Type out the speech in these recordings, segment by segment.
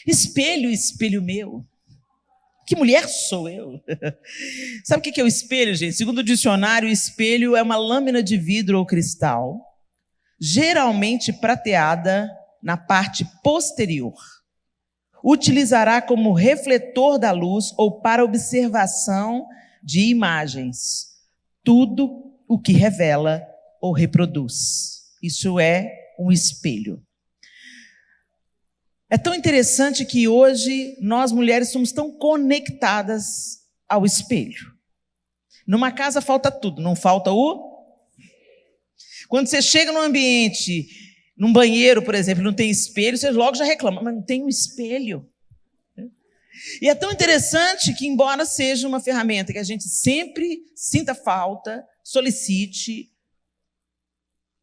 Espelho, espelho meu. Que mulher sou eu? Sabe o que é o espelho, gente? Segundo o dicionário, o espelho é uma lâmina de vidro ou cristal, geralmente prateada na parte posterior. Utilizará como refletor da luz ou para observação de imagens. Tudo o que revela ou reproduz. Isso é um espelho. É tão interessante que hoje nós mulheres somos tão conectadas ao espelho. Numa casa falta tudo, não falta o... Quando você chega num ambiente, num banheiro, por exemplo, não tem espelho, você logo já reclama, mas não tem um espelho. E é tão interessante que, embora seja uma ferramenta que a gente sempre sinta falta, solicite,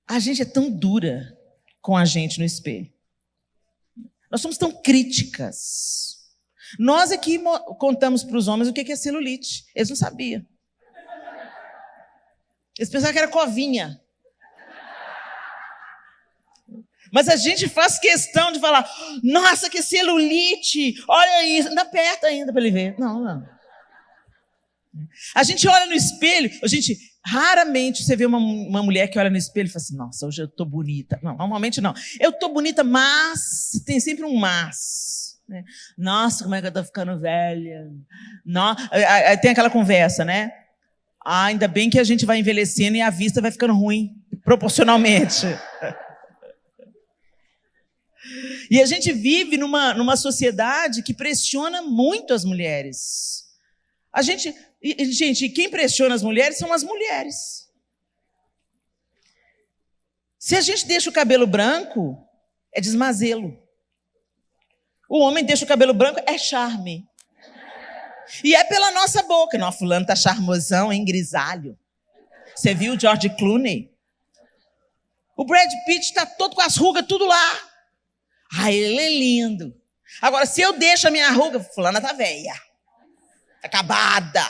a gente é tão dura com a gente no espelho. Nós somos tão críticas. Nós aqui contamos para os homens o que é celulite. Eles não sabiam. Eles pensavam que era covinha. Mas a gente faz questão de falar, nossa, que celulite, olha isso. Ainda perto ainda para ele ver. Não. A gente olha no espelho, raramente você vê uma mulher que olha no espelho e fala assim, nossa, hoje eu estou bonita. Não, normalmente não. Eu estou bonita, mas, tem sempre um mas. Né? Nossa, como é que eu estou ficando velha. Aí tem aquela conversa, né? Ainda bem que a gente vai envelhecendo e a vista vai ficando ruim, proporcionalmente. E a gente vive numa sociedade que pressiona muito as mulheres. Gente, quem pressiona as mulheres são as mulheres. Se a gente deixa o cabelo branco, é desmazelo. O homem deixa o cabelo branco, é charme. E é pela nossa boca. Não, fulano tá charmosão, hein, grisalho. Você viu o George Clooney? O Brad Pitt tá todo com as rugas, tudo lá. Ele é lindo. Agora, se eu deixo a minha ruga, fulana tá velha. Acabada.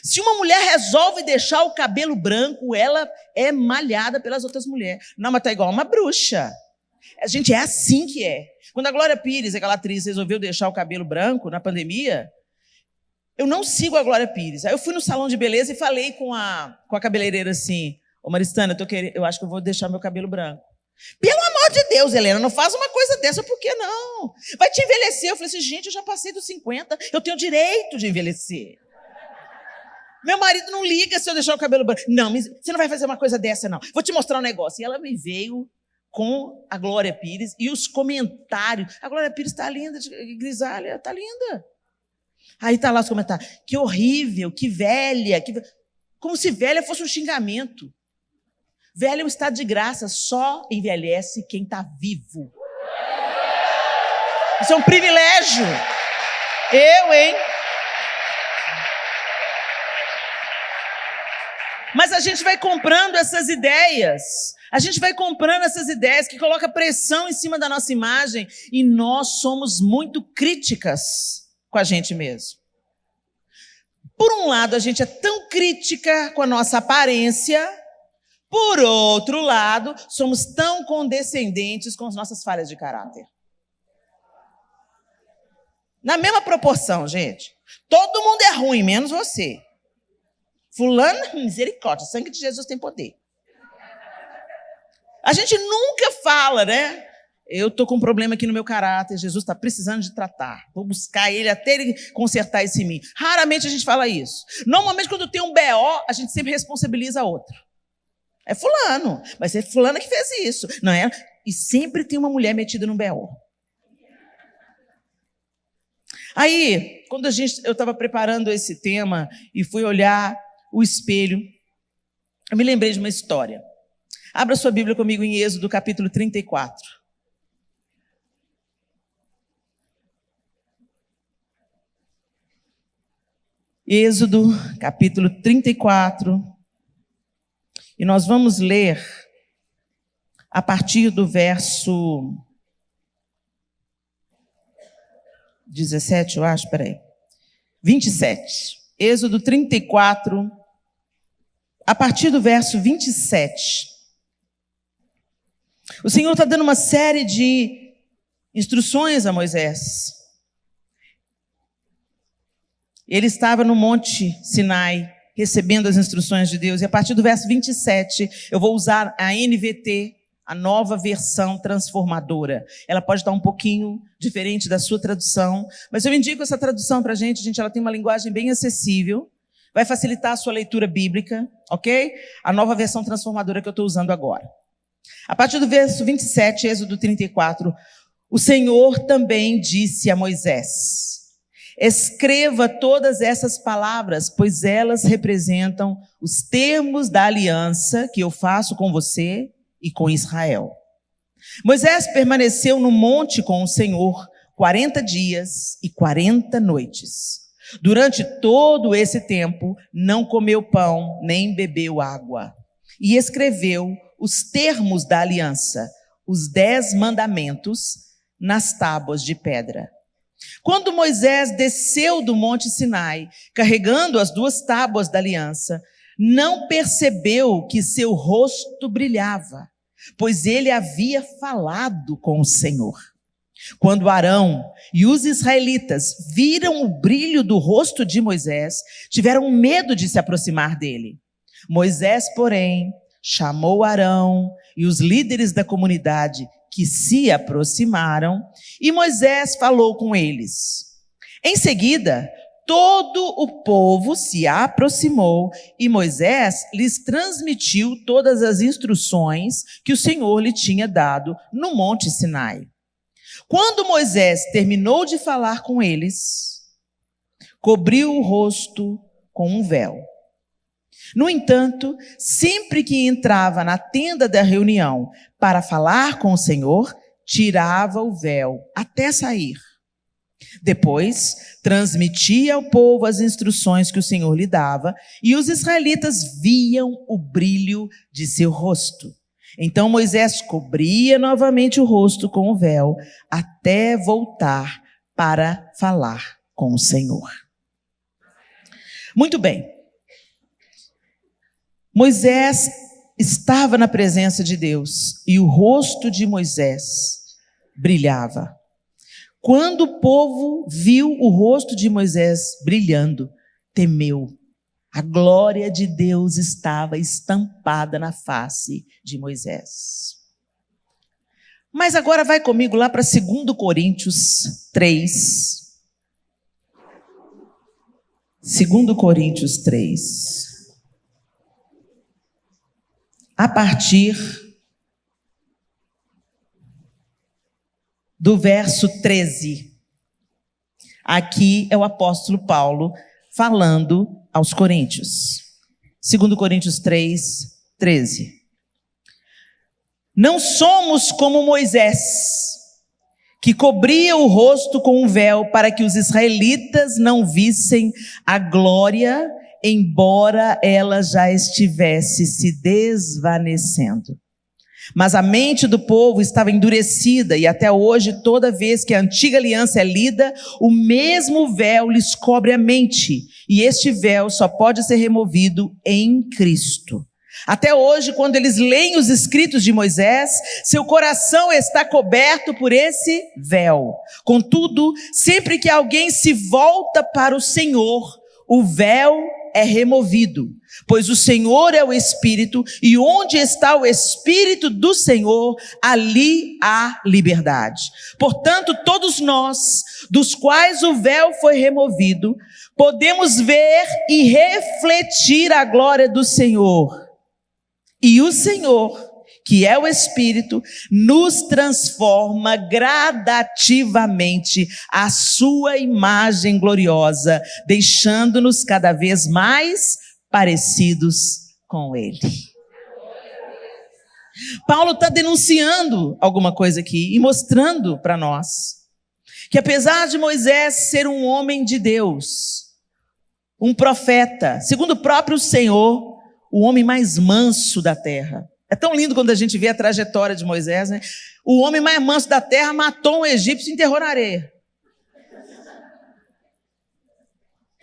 Se uma mulher resolve deixar o cabelo branco, ela é malhada pelas outras mulheres. Não, mas tá igual uma bruxa. A gente é assim que é. Quando a Glória Pires, aquela atriz, resolveu deixar o cabelo branco na pandemia, eu não sigo a Glória Pires. Aí eu fui no salão de beleza e falei com a cabeleireira assim, ô Maristana, eu acho que eu vou deixar meu cabelo branco. Pelo amor de Deus, Helena, não faz uma coisa dessa, por que não? Vai te envelhecer. Eu falei assim, gente, eu já passei dos 50, eu tenho direito de envelhecer. Meu marido não liga se eu deixar o cabelo branco. Não, você não vai fazer uma coisa dessa, não. Vou te mostrar um negócio. E ela me veio com a Glória Pires e os comentários. A Glória Pires está linda, grisalha, está linda. Aí está lá os comentários. Que horrível, que velha. Como se velha fosse um xingamento. Velho é um estado de graça, só envelhece quem está vivo. Isso é um privilégio. Hein? Mas a gente vai comprando essas ideias. A gente vai comprando essas ideias que colocam pressão em cima da nossa imagem e nós somos muito críticas com a gente mesmo. Por um lado, a gente é tão crítica com a nossa aparência. Por outro lado, somos tão condescendentes com as nossas falhas de caráter. Na mesma proporção, gente. Todo mundo é ruim, menos você. Fulano, misericórdia, o sangue de Jesus tem poder. A gente nunca fala, né? Eu estou com um problema aqui no meu caráter, Jesus está precisando de tratar. Vou buscar ele até ele consertar isso em mim. Raramente a gente fala isso. Normalmente, quando tem um BO, a gente sempre responsabiliza outro. É fulano, mas é fulana que fez isso, não é? E sempre tem uma mulher metida no BO. Aí, quando eu estava preparando esse tema e fui olhar o espelho, eu me lembrei de uma história. Abra sua Bíblia comigo em Êxodo, capítulo 34. Êxodo, capítulo 34. E nós vamos ler a partir do verso 17, eu acho, peraí. 27. Êxodo 34, a partir do verso 27. O Senhor está dando uma série de instruções a Moisés. Ele estava no Monte Sinai, recebendo as instruções de Deus. E a partir do verso 27, eu vou usar a NVT, a nova versão transformadora. Ela pode estar um pouquinho diferente da sua tradução, mas eu indico essa tradução para a gente. Ela tem uma linguagem bem acessível, vai facilitar a sua leitura bíblica, ok? A nova versão transformadora que eu estou usando agora. A partir do verso 27, Êxodo 34, o Senhor também disse a Moisés: escreva todas essas palavras, pois elas representam os termos da aliança que eu faço com você e com Israel. Moisés permaneceu no monte com o Senhor 40 dias e 40 noites. Durante todo esse tempo, não comeu pão, nem bebeu água. E escreveu os termos da aliança, os 10 mandamentos, nas tábuas de pedra. Quando Moisés desceu do monte Sinai, carregando as 2 tábuas da aliança, não percebeu que seu rosto brilhava, pois ele havia falado com o Senhor. Quando Arão e os israelitas viram o brilho do rosto de Moisés, tiveram medo de se aproximar dele. Moisés, porém, chamou Arão e os líderes da comunidade que se aproximaram, e Moisés falou com eles. Em seguida, todo o povo se aproximou e Moisés lhes transmitiu todas as instruções que o Senhor lhe tinha dado no Monte Sinai. Quando Moisés terminou de falar com eles, cobriu o rosto com um véu. No entanto, sempre que entrava na tenda da reunião para falar com o Senhor, tirava o véu até sair. Depois, transmitia ao povo as instruções que o Senhor lhe dava, e os israelitas viam o brilho de seu rosto. Então Moisés cobria novamente o rosto com o véu, até voltar para falar com o Senhor. Muito bem. Moisés estava na presença de Deus, e o rosto de Moisés brilhava. Quando o povo viu o rosto de Moisés brilhando, temeu. A glória de Deus estava estampada na face de Moisés. Mas agora vai comigo lá para 2 Coríntios 3. 2 Coríntios 3. A partir do verso 13. Aqui é o apóstolo Paulo falando aos Coríntios. 2 Coríntios 3, 13. Não somos como Moisés, que cobria o rosto com um véu para que os israelitas não vissem a glória, embora ela já estivesse se desvanecendo. Mas a mente do povo estava endurecida, e até hoje, toda vez que a antiga aliança é lida, o mesmo véu lhes cobre a mente, e este véu só pode ser removido em Cristo. Até hoje, quando eles leem os escritos de Moisés, seu coração está coberto por esse véu. Contudo, sempre que alguém se volta para o Senhor, o véu é removido, pois o Senhor é o Espírito, e onde está o Espírito do Senhor, ali há liberdade. Portanto, todos nós, dos quais o véu foi removido, podemos ver e refletir a glória do Senhor. E o Senhor, que é o Espírito, nos transforma gradativamente à sua imagem gloriosa, deixando-nos cada vez mais parecidos com Ele. Paulo está denunciando alguma coisa aqui e mostrando para nós que, apesar de Moisés ser um homem de Deus, um profeta, segundo o próprio Senhor, o homem mais manso da terra. É tão lindo quando a gente vê a trajetória de Moisés, né? O homem mais manso da terra matou um egípcio e enterrou na areia.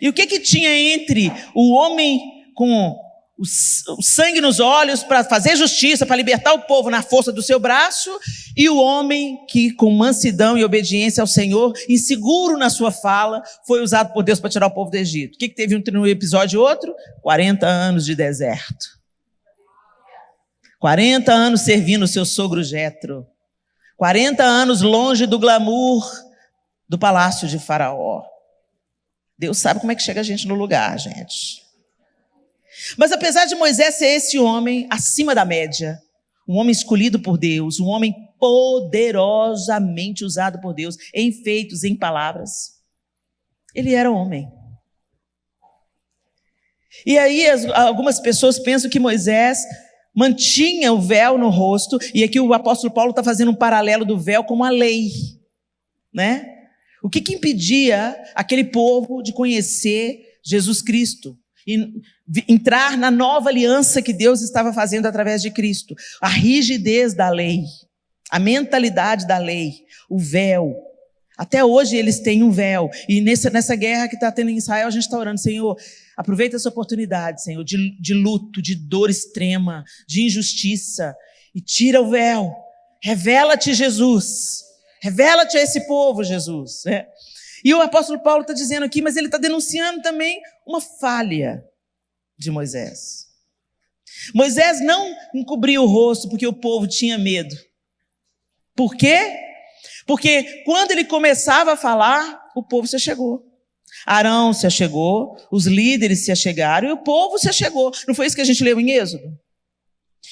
E o que tinha entre o homem com o sangue nos olhos para fazer justiça, para libertar o povo na força do seu braço, e o homem que com mansidão e obediência ao Senhor, inseguro na sua fala, foi usado por Deus para tirar o povo do Egito. O que teve um no episódio outro? 40 anos de deserto. 40 anos servindo o seu sogro Jetro. 40 anos longe do glamour do palácio de Faraó. Deus sabe como é que chega a gente no lugar, gente. Mas apesar de Moisés ser esse homem acima da média, um homem escolhido por Deus, um homem poderosamente usado por Deus, em feitos, em palavras, ele era homem. E aí algumas pessoas pensam que Moisés mantinha o véu no rosto, e aqui o apóstolo Paulo está fazendo um paralelo do véu com a lei, né? O que impedia aquele povo de conhecer Jesus Cristo e entrar na nova aliança que Deus estava fazendo através de Cristo? A rigidez da lei, a mentalidade da lei, o véu. Até hoje eles têm um véu, e nessa guerra que está tendo em Israel, a gente está orando: Senhor, aproveita essa oportunidade, Senhor, de luto, de dor extrema, de injustiça, e tira o véu. Revela-te, Jesus. Revela-te a esse povo, Jesus. E o apóstolo Paulo está dizendo aqui, mas ele está denunciando também uma falha de Moisés. Moisés não encobriu o rosto porque o povo tinha medo. Por quê? Porque quando ele começava a falar, o povo se achegou. Arão se achegou, os líderes se achegaram e o povo se achegou. Não foi isso que a gente leu em Êxodo?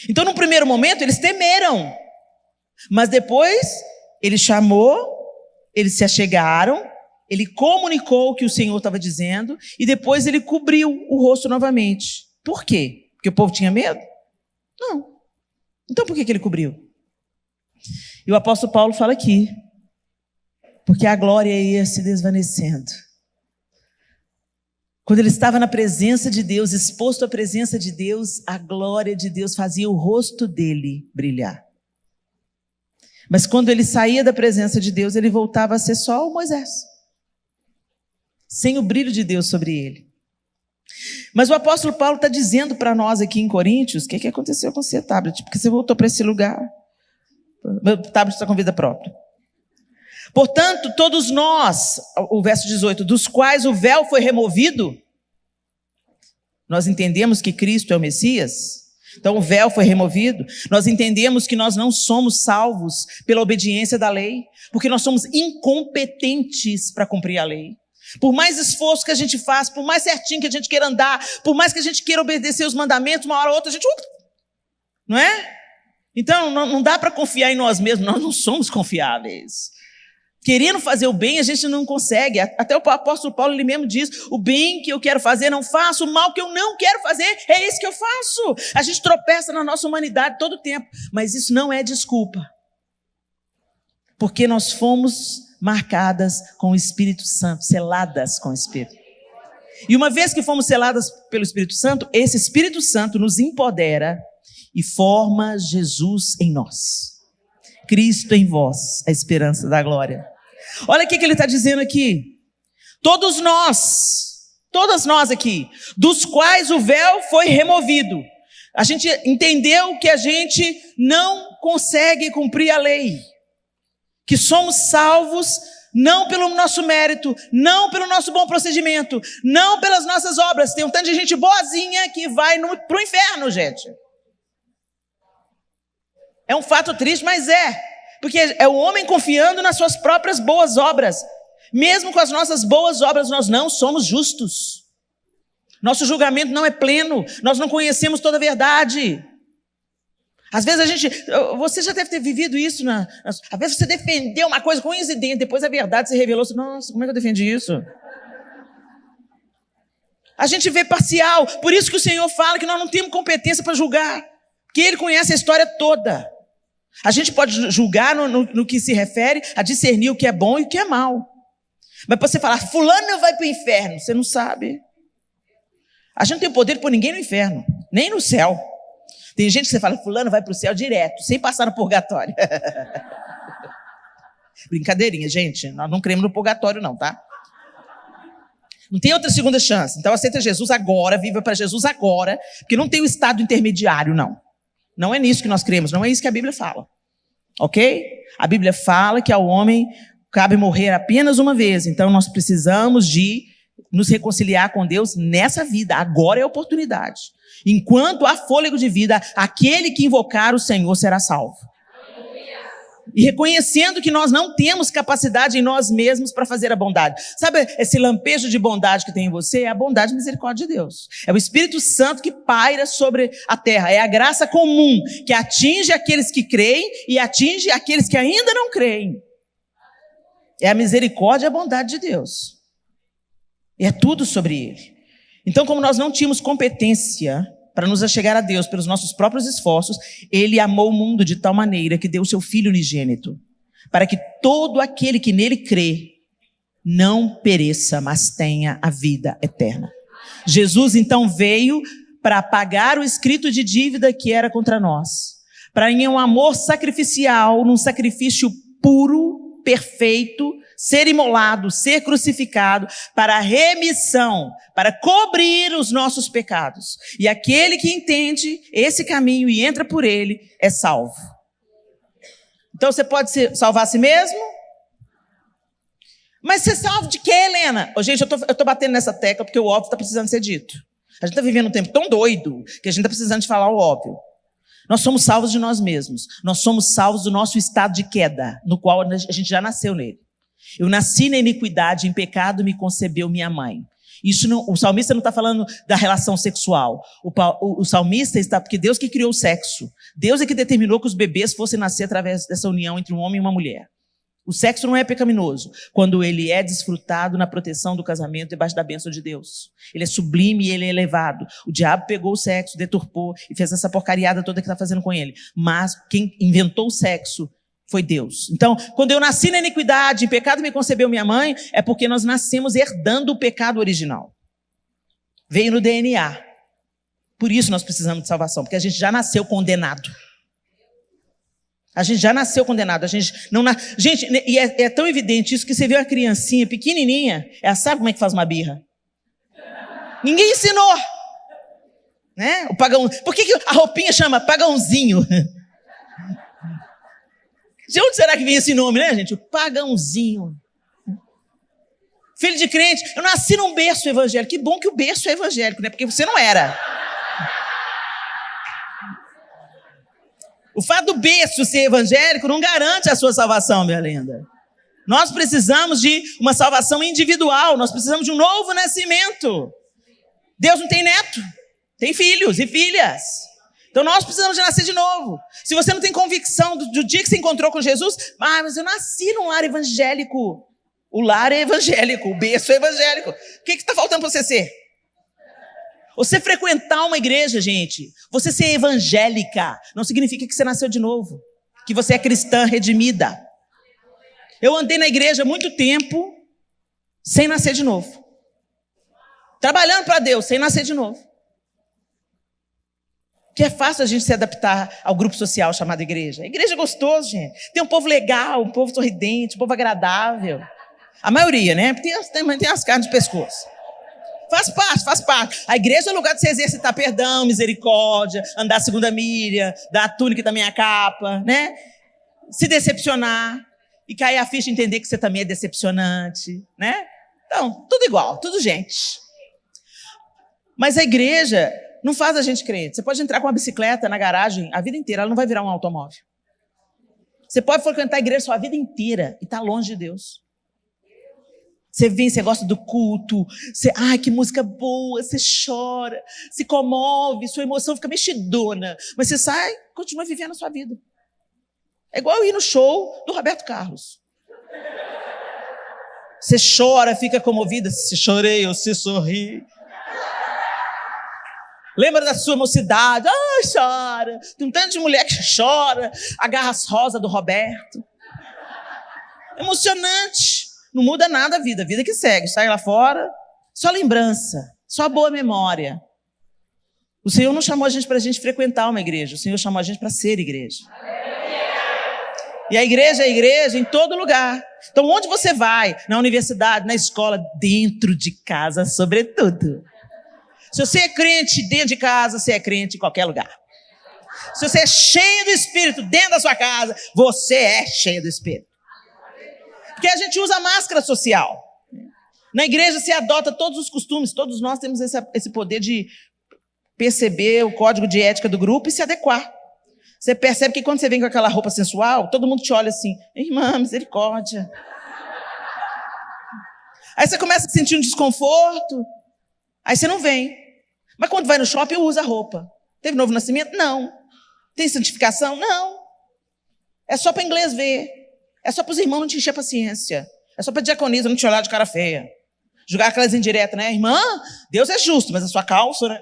Então, no primeiro momento, eles temeram. Mas depois, ele chamou, eles se achegaram, ele comunicou o que o Senhor estava dizendo e depois ele cobriu o rosto novamente. Por quê? Porque o povo tinha medo? Não. Então, por que ele cobriu? E o apóstolo Paulo fala aqui: porque a glória ia se desvanecendo. Quando ele estava na presença de Deus, exposto à presença de Deus, a glória de Deus fazia o rosto dele brilhar. Mas quando ele saía da presença de Deus, ele voltava a ser só o Moisés, sem o brilho de Deus sobre ele. Mas o apóstolo Paulo está dizendo para nós aqui em Coríntios: o que aconteceu com você, tablet? Porque você voltou para esse lugar. Meu tablet está com vida própria. Portanto, todos nós, o verso 18, dos quais o véu foi removido, nós entendemos que Cristo é o Messias. Então o véu foi removido. Nós entendemos que nós não somos salvos pela obediência da lei, porque nós somos incompetentes para cumprir a lei. Por mais esforço que a gente faz, por mais certinho que a gente queira andar, por mais que a gente queira obedecer os mandamentos, uma hora ou outra a gente... Não é? Então não dá para confiar em nós mesmos, nós não somos confiáveis. Querendo fazer o bem, a gente não consegue. Até o apóstolo Paulo, ele mesmo diz: o bem que eu quero fazer não faço, o mal que eu não quero fazer é esse que eu faço. A gente tropeça na nossa humanidade todo o tempo, mas isso não é desculpa. Porque nós fomos marcadas com o Espírito Santo, seladas com o Espírito. E uma vez que fomos seladas pelo Espírito Santo, esse Espírito Santo nos empodera e forma Jesus em nós. Cristo em vós, a esperança da glória. Olha o que ele está dizendo aqui: todas nós aqui, dos quais o véu foi removido. A gente entendeu que a gente não consegue cumprir a lei, que somos salvos não pelo nosso mérito, não pelo nosso bom procedimento, não pelas nossas obras. Tem um tanto de gente boazinha que vai para o inferno, gente. É um fato triste, mas porque é o homem confiando nas suas próprias boas obras. Mesmo com as nossas boas obras, nós não somos justos. Nosso julgamento não é pleno, nós não conhecemos toda a verdade. Às vezes você já deve ter vivido isso, às vezes você defendeu uma coisa com unhas e dentes, depois a verdade se revelou, nossa, como é que eu defendi isso? A gente vê parcial, por isso que o Senhor fala que nós não temos competência para julgar, porque Ele conhece a história toda. A gente pode julgar no que se refere a discernir o que é bom e o que é mal. Mas para você falar, fulano vai para o inferno, você não sabe. A gente não tem poder de pôr ninguém no inferno, nem no céu. Tem gente que você fala, fulano vai para o céu direto, sem passar no purgatório. Brincadeirinha, gente, nós não cremos no purgatório não, tá? Não tem outra segunda chance. Então aceita Jesus agora, viva para Jesus agora, porque não tem o estado intermediário, não. Não é nisso que nós cremos, não é isso que a Bíblia fala. Ok? A Bíblia fala que ao homem cabe morrer apenas uma vez. Então nós precisamos de nos reconciliar com Deus nessa vida. Agora é a oportunidade. Enquanto há fôlego de vida, aquele que invocar o Senhor será salvo. E reconhecendo que nós não temos capacidade em nós mesmos para fazer a bondade. Sabe esse lampejo de bondade que tem em você? É a bondade e misericórdia de Deus. É o Espírito Santo que paira sobre a terra. É a graça comum que atinge aqueles que creem e atinge aqueles que ainda não creem. É a misericórdia e a bondade de Deus. E é tudo sobre Ele. Então, como nós não tínhamos competência para nos achegar a Deus pelos nossos próprios esforços, Ele amou o mundo de tal maneira que deu o seu Filho unigênito, para que todo aquele que nele crê não pereça, mas tenha a vida eterna. Jesus, então, veio para pagar o escrito de dívida que era contra nós, para em um amor sacrificial, num sacrifício puro, perfeito, ser imolado, ser crucificado, para a remissão, para cobrir os nossos pecados. E aquele que entende esse caminho e entra por ele, é salvo. Então você pode salvar a si mesmo? Mas ser salvo de quê, Helena? Gente, eu tô batendo nessa tecla porque o óbvio está precisando ser dito. A gente está vivendo um tempo tão doido que a gente está precisando de falar o óbvio. Nós somos salvos de nós mesmos. Nós somos salvos do nosso estado de queda, no qual a gente já nasceu nele. Eu nasci na iniquidade, em pecado me concebeu minha mãe. Isso não, o salmista não está falando da relação sexual. O salmista está, porque Deus que criou o sexo. Deus é que determinou que os bebês fossem nascer através dessa união entre um homem e uma mulher. O sexo não é pecaminoso quando ele é desfrutado na proteção do casamento debaixo da bênção de Deus. Ele é sublime e ele é elevado. O diabo pegou o sexo, deturpou e fez essa porcariada toda que está fazendo com ele. Mas quem inventou o sexo foi Deus. Então, quando eu nasci na iniquidade, em pecado me concebeu minha mãe, é porque nós nascemos herdando o pecado original. Veio no DNA. Por isso nós precisamos de salvação, porque a gente já nasceu condenado. A gente já nasceu condenado. A gente não Gente, e é tão evidente isso que você vê uma criancinha pequenininha, ela sabe como é que faz uma birra. Ninguém ensinou. Né? O pagão. Por que a roupinha chama pagãozinho? De onde será que vem esse nome, né, gente? O pagãozinho. Filho de crente. Eu nasci num berço evangélico. Que bom que o berço é evangélico, né? Porque você não era. O fato do berço ser evangélico não garante a sua salvação, minha linda. Nós precisamos de uma salvação individual. Nós precisamos de um novo nascimento. Deus não tem neto. Tem filhos e filhas. Então nós precisamos de nascer de novo. Se você não tem convicção do dia que você encontrou com Jesus, mas eu nasci num lar evangélico. O lar é evangélico, o berço é evangélico. O que está faltando para você ser? Você frequentar uma igreja, gente, você ser evangélica, não significa que você nasceu de novo, que você é cristã redimida. Eu andei na igreja há muito tempo sem nascer de novo. Trabalhando para Deus, sem nascer de novo. Que é fácil a gente se adaptar ao grupo social chamado igreja. A igreja é gostoso, gente. Tem um povo legal, um povo sorridente, um povo agradável. A maioria, né? Tem as carnes de pescoço. Faz parte. A igreja é o lugar de você exercitar perdão, misericórdia, andar a segunda milha, dar a túnica da minha capa, né? Se decepcionar e cair a ficha e entender que você também é decepcionante, né? Então, tudo igual, tudo gente. Mas a igreja não faz a gente crente. Você pode entrar com uma bicicleta na garagem a vida inteira, ela não vai virar um automóvel. Você pode frequentar a igreja sua vida inteira e estar longe de Deus. Você vem, você gosta do culto, ai, que música boa, você chora, se comove, sua emoção fica mexidona, mas você sai, continua vivendo a sua vida. É igual ir no show do Roberto Carlos. Você chora, fica comovida, se chorei ou se sorri. Lembra da sua mocidade? Ai, chora. Tem um tanto de mulher que chora, agarra as rosas do Roberto. Emocionante. Não muda nada a vida que segue. Sai lá fora, só lembrança, só boa memória. O Senhor não chamou a gente para a gente frequentar uma igreja. O Senhor chamou a gente para ser igreja. E a igreja é igreja em todo lugar. Então, onde você vai? Na universidade, na escola, dentro de casa, sobretudo. Se você é crente dentro de casa, você é crente em qualquer lugar. Se você é cheio do Espírito dentro da sua casa, você é cheio do Espírito. Porque a gente usa máscara social. Na igreja se adota todos os costumes. Todos nós temos esse poder de perceber o código de ética do grupo e se adequar. Você percebe que quando você vem com aquela roupa sensual, todo mundo te olha assim, irmã, misericórdia. Aí você começa a sentir um desconforto, aí você não vem. Mas quando vai no shopping, usa a roupa. Teve novo nascimento? Não. Tem santificação? Não. É só para inglês ver. É só para os irmãos não te encher a paciência. É só para diaconisa não te olhar de cara feia. Jogar aquelas indiretas, né? Irmã, Deus é justo, mas a sua calça, né?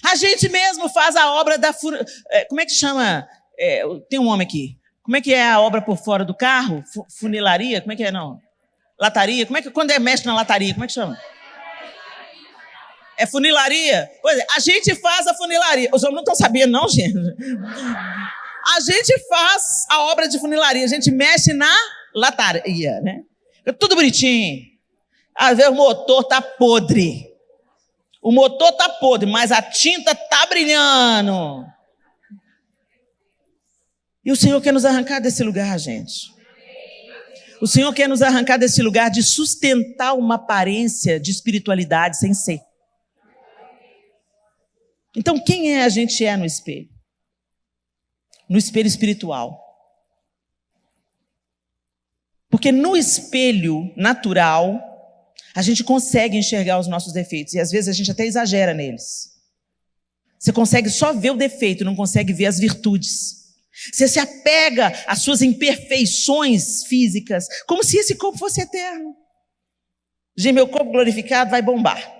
A gente mesmo faz a obra da... Como é que chama? Tem um homem aqui. Como é que é a obra por fora do carro? Funilaria? Como é que é, não? Lataria? Quando mexe na lataria, como é que chama? É funilaria? Pois é, a gente faz a funilaria. Os homens não estão sabendo, não, gente. A gente faz a obra de funilaria. A gente mexe na lataria, né? Tudo bonitinho. Às vezes o motor tá podre. O motor tá podre, mas a tinta tá brilhando. E o Senhor quer nos arrancar desse lugar, gente. O Senhor quer nos arrancar desse lugar de sustentar uma aparência de espiritualidade sem ser. Então, quem a gente é no espelho? No espelho espiritual. Porque no espelho natural, a gente consegue enxergar os nossos defeitos. E às vezes a gente até exagera neles. Você consegue só ver o defeito, não consegue ver as virtudes. Você se apega às suas imperfeições físicas, como se esse corpo fosse eterno. Gente, meu corpo glorificado vai bombar.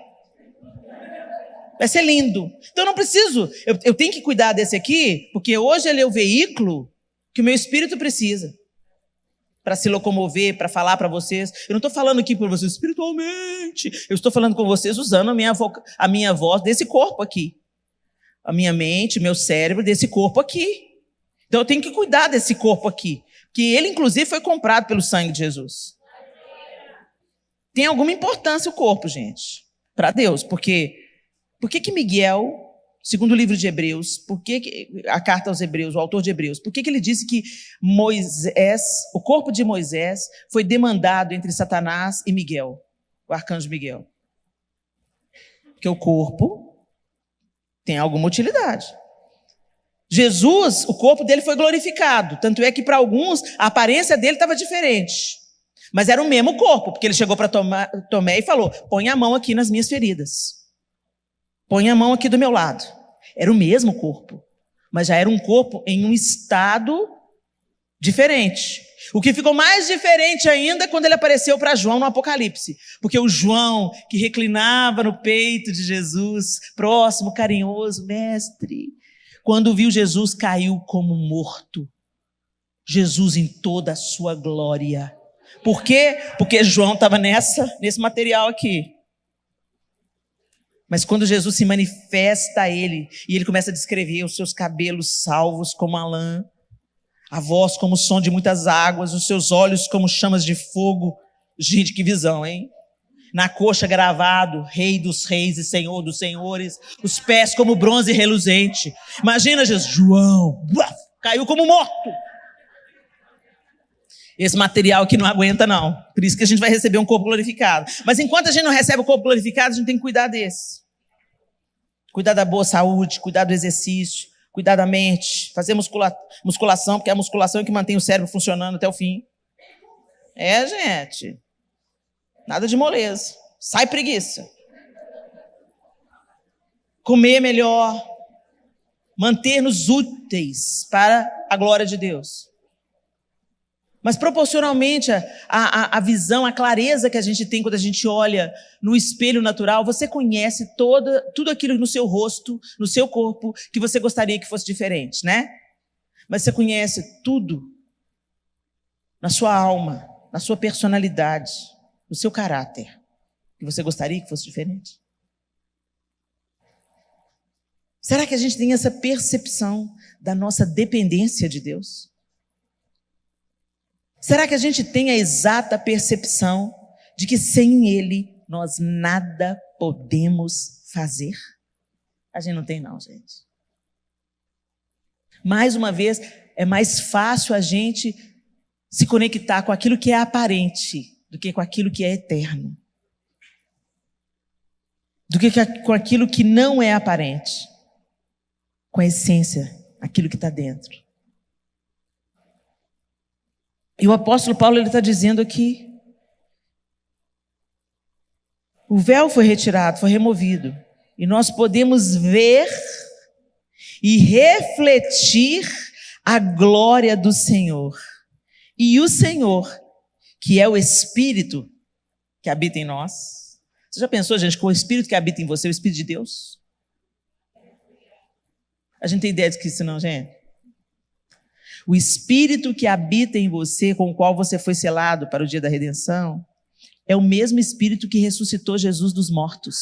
Vai ser lindo. Então eu não preciso, eu tenho que cuidar desse aqui, porque hoje ele é o veículo que o meu espírito precisa. Para se locomover, para falar para vocês. Eu não estou falando aqui para vocês espiritualmente. Eu estou falando com vocês usando a minha voz desse corpo aqui. A minha mente, meu cérebro desse corpo aqui. Então eu tenho que cuidar desse corpo aqui. Que ele, inclusive, foi comprado pelo sangue de Jesus. Tem alguma importância o corpo, gente. Para Deus. Por que Miguel, segundo o livro de Hebreus, por que a carta aos Hebreus, o autor de Hebreus, por que ele disse que Moisés, o corpo de Moisés foi demandado entre Satanás e Miguel, o arcanjo Miguel? Porque o corpo tem alguma utilidade. Jesus, o corpo dele foi glorificado, tanto é que para alguns a aparência dele estava diferente, mas era o mesmo corpo, porque ele chegou para Tomé e falou, põe a mão aqui nas minhas feridas. Põe a mão aqui do meu lado. Era o mesmo corpo, mas já era um corpo em um estado diferente. O que ficou mais diferente ainda quando ele apareceu para João no Apocalipse. Porque o João, que reclinava no peito de Jesus, próximo, carinhoso, mestre, quando viu Jesus, caiu como morto. Jesus em toda a sua glória. Por quê? Porque João estava nesse material aqui. Mas quando Jesus se manifesta a ele, e ele começa a descrever os seus cabelos salvos como a lã, a voz como o som de muitas águas, os seus olhos como chamas de fogo. Gente, que visão, hein? Na coxa gravado, Rei dos reis e Senhor dos senhores, os pés como bronze reluzente. Imagina Jesus, João, caiu como morto. Esse material aqui não aguenta não, por isso que a gente vai receber um corpo glorificado. Mas enquanto a gente não recebe o corpo glorificado, a gente tem que cuidar desse. Cuidar da boa saúde, cuidar do exercício, cuidar da mente, fazer musculação, porque é a musculação que mantém o cérebro funcionando até o fim. Gente, nada de moleza, sai preguiça. Comer melhor, manter-nos úteis para a glória de Deus. Mas proporcionalmente a visão, a clareza que a gente tem quando a gente olha no espelho natural, você conhece tudo aquilo no seu rosto, no seu corpo, que você gostaria que fosse diferente, né? Mas você conhece tudo na sua alma, na sua personalidade, no seu caráter, que você gostaria que fosse diferente. Será que a gente tem essa percepção da nossa dependência de Deus? Será que a gente tem a exata percepção de que sem Ele nós nada podemos fazer? A gente não tem não, gente. Mais uma vez, é mais fácil a gente se conectar com aquilo que é aparente do que com aquilo que é eterno. Do que com aquilo que não é aparente. Com a essência, aquilo que está dentro. E o apóstolo Paulo está dizendo aqui, o véu foi retirado, foi removido, e nós podemos ver e refletir a glória do Senhor. E o Senhor, que é o Espírito que habita em nós. Você já pensou, gente, que o Espírito que habita em você é o Espírito de Deus? A gente tem ideia disso não, gente? O Espírito que habita em você, com o qual você foi selado para o dia da redenção, é o mesmo Espírito que ressuscitou Jesus dos mortos.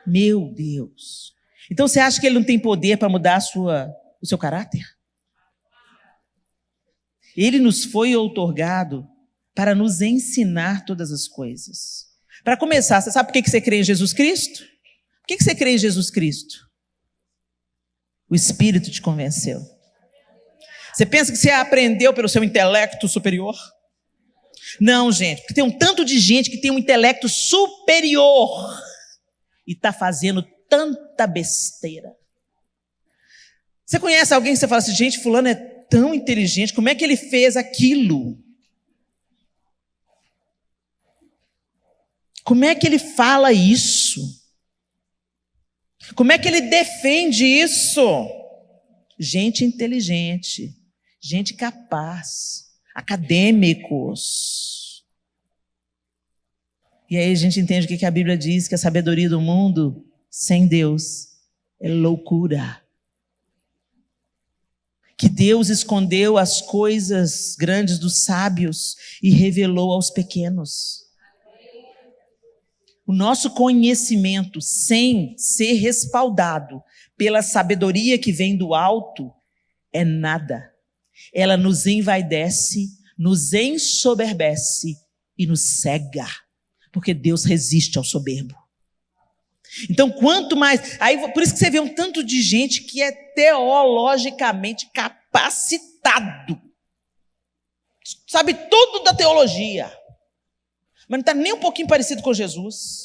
Meu Deus. Então você acha que ele não tem poder para mudar o seu caráter? Ele nos foi outorgado para nos ensinar todas as coisas. Para começar, você sabe por que você crê em Jesus Cristo? Por que você crê em Jesus Cristo? O Espírito te convenceu. Você pensa que você aprendeu pelo seu intelecto superior? Não, gente, porque tem um tanto de gente que tem um intelecto superior e está fazendo tanta besteira. Você conhece alguém que você fala assim, gente, fulano é tão inteligente, como é que ele fez aquilo? Como é que ele fala isso? Como é que ele defende isso? Gente inteligente, gente capaz, acadêmicos. E aí a gente entende o que a Bíblia diz, que a sabedoria do mundo, sem Deus, é loucura. Que Deus escondeu as coisas grandes dos sábios e revelou aos pequenos. O nosso conhecimento, sem ser respaldado pela sabedoria que vem do alto, é nada. Ela nos envaidece, nos ensoberbece e nos cega, porque Deus resiste ao soberbo. Então, quanto mais... Aí, por isso que você vê um tanto de gente que é teologicamente capacitado. Sabe tudo da teologia. Mas não está nem um pouquinho parecido com Jesus.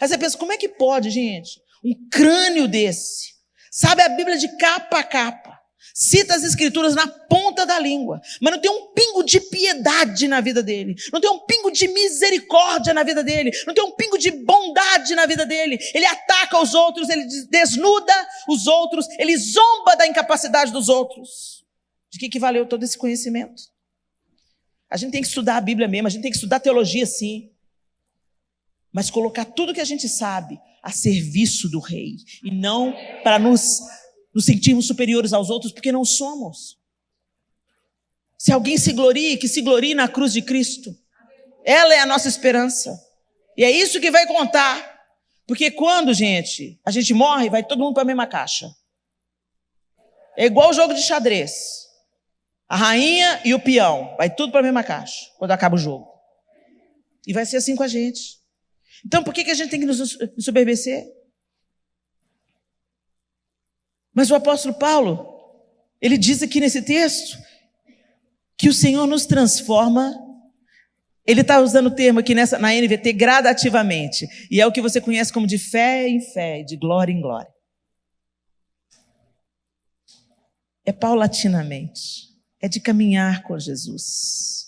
Aí você pensa, como é que pode, gente? Um crânio desse. Sabe a Bíblia de capa a capa. Cita as Escrituras na ponta da língua. Mas não tem um pingo de piedade na vida dele. Não tem um pingo de misericórdia na vida dele. Não tem um pingo de bondade na vida dele. Ele ataca os outros, ele desnuda os outros, ele zomba da incapacidade dos outros. De que valeu todo esse conhecimento? A gente tem que estudar a Bíblia mesmo, a gente tem que estudar teologia sim. Mas colocar tudo que a gente sabe a serviço do Rei. E não para nos sentirmos superiores aos outros, porque não somos. Se alguém se glorie, que se glorie na cruz de Cristo. Ela é a nossa esperança. E é isso que vai contar. Porque quando, gente, a gente morre, vai todo mundo para a mesma caixa. É igual o jogo de xadrez. A rainha e o peão, vai tudo para a mesma caixa, quando acaba o jogo. E vai ser assim com a gente. Então, por que a gente tem que nos ensoberbecer? Mas o apóstolo Paulo, ele diz aqui nesse texto, que o Senhor nos transforma, ele está usando o termo aqui na NVT, gradativamente. E é o que você conhece como de fé em fé, de glória em glória. É paulatinamente. É de caminhar com Jesus.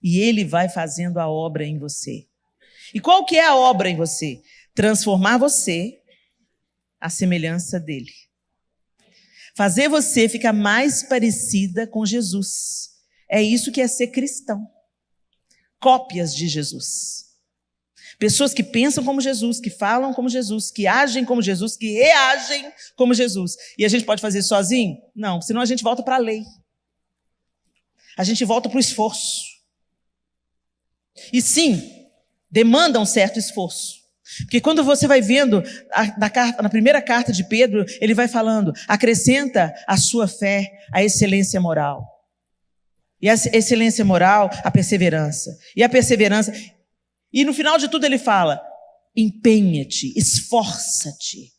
E Ele vai fazendo a obra em você. E qual que é a obra em você? Transformar você à semelhança dEle. Fazer você ficar mais parecida com Jesus. É isso que é ser cristão. Cópias de Jesus. Pessoas que pensam como Jesus, que falam como Jesus, que agem como Jesus, que reagem como Jesus. E a gente pode fazer isso sozinho? Não, senão a gente volta para a lei. A gente volta para o esforço. E sim, demanda um certo esforço. Porque quando você vai vendo na primeira carta de Pedro, ele vai falando, acrescenta à sua fé a excelência moral. E a excelência moral, a perseverança. E a perseverança... E no final de tudo ele fala, empenha-te, esforça-te.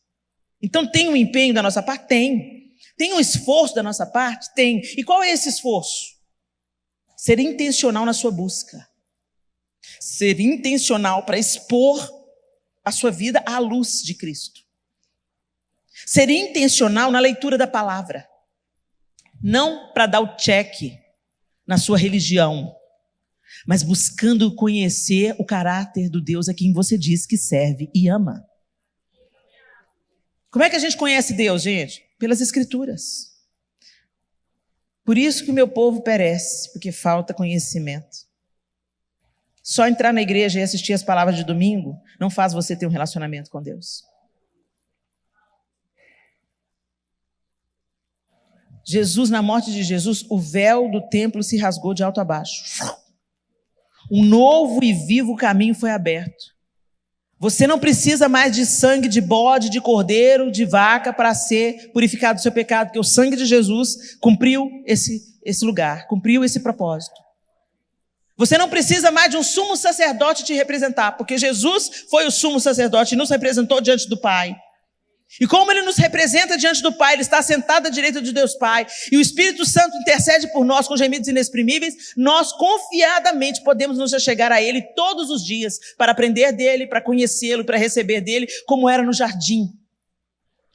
Então tem um empenho da nossa parte? Tem. Tem um esforço da nossa parte? Tem. E qual é esse esforço? Ser intencional na sua busca. Ser intencional para expor a sua vida à luz de Cristo. Ser intencional na leitura da palavra. Não para dar o check na sua religião, mas buscando conhecer o caráter do Deus a quem você diz que serve e ama. Como é que a gente conhece Deus, gente? Pelas Escrituras. Por isso que o meu povo perece, porque falta conhecimento. Só entrar na igreja e assistir as palavras de domingo não faz você ter um relacionamento com Deus. Jesus, na morte de Jesus, o véu do templo se rasgou de alto a baixo. Um novo e vivo caminho foi aberto. Você não precisa mais de sangue de bode, de cordeiro, de vaca para ser purificado do seu pecado, porque o sangue de Jesus cumpriu esse lugar, cumpriu esse propósito. Você não precisa mais de um sumo sacerdote te representar, porque Jesus foi o sumo sacerdote e nos representou diante do Pai. E como Ele nos representa diante do Pai, Ele está sentado à direita de Deus Pai, e o Espírito Santo intercede por nós com gemidos inexprimíveis, nós confiadamente podemos nos achegar a Ele todos os dias, para aprender dEle, para conhecê-lo, para receber dEle, como era no jardim,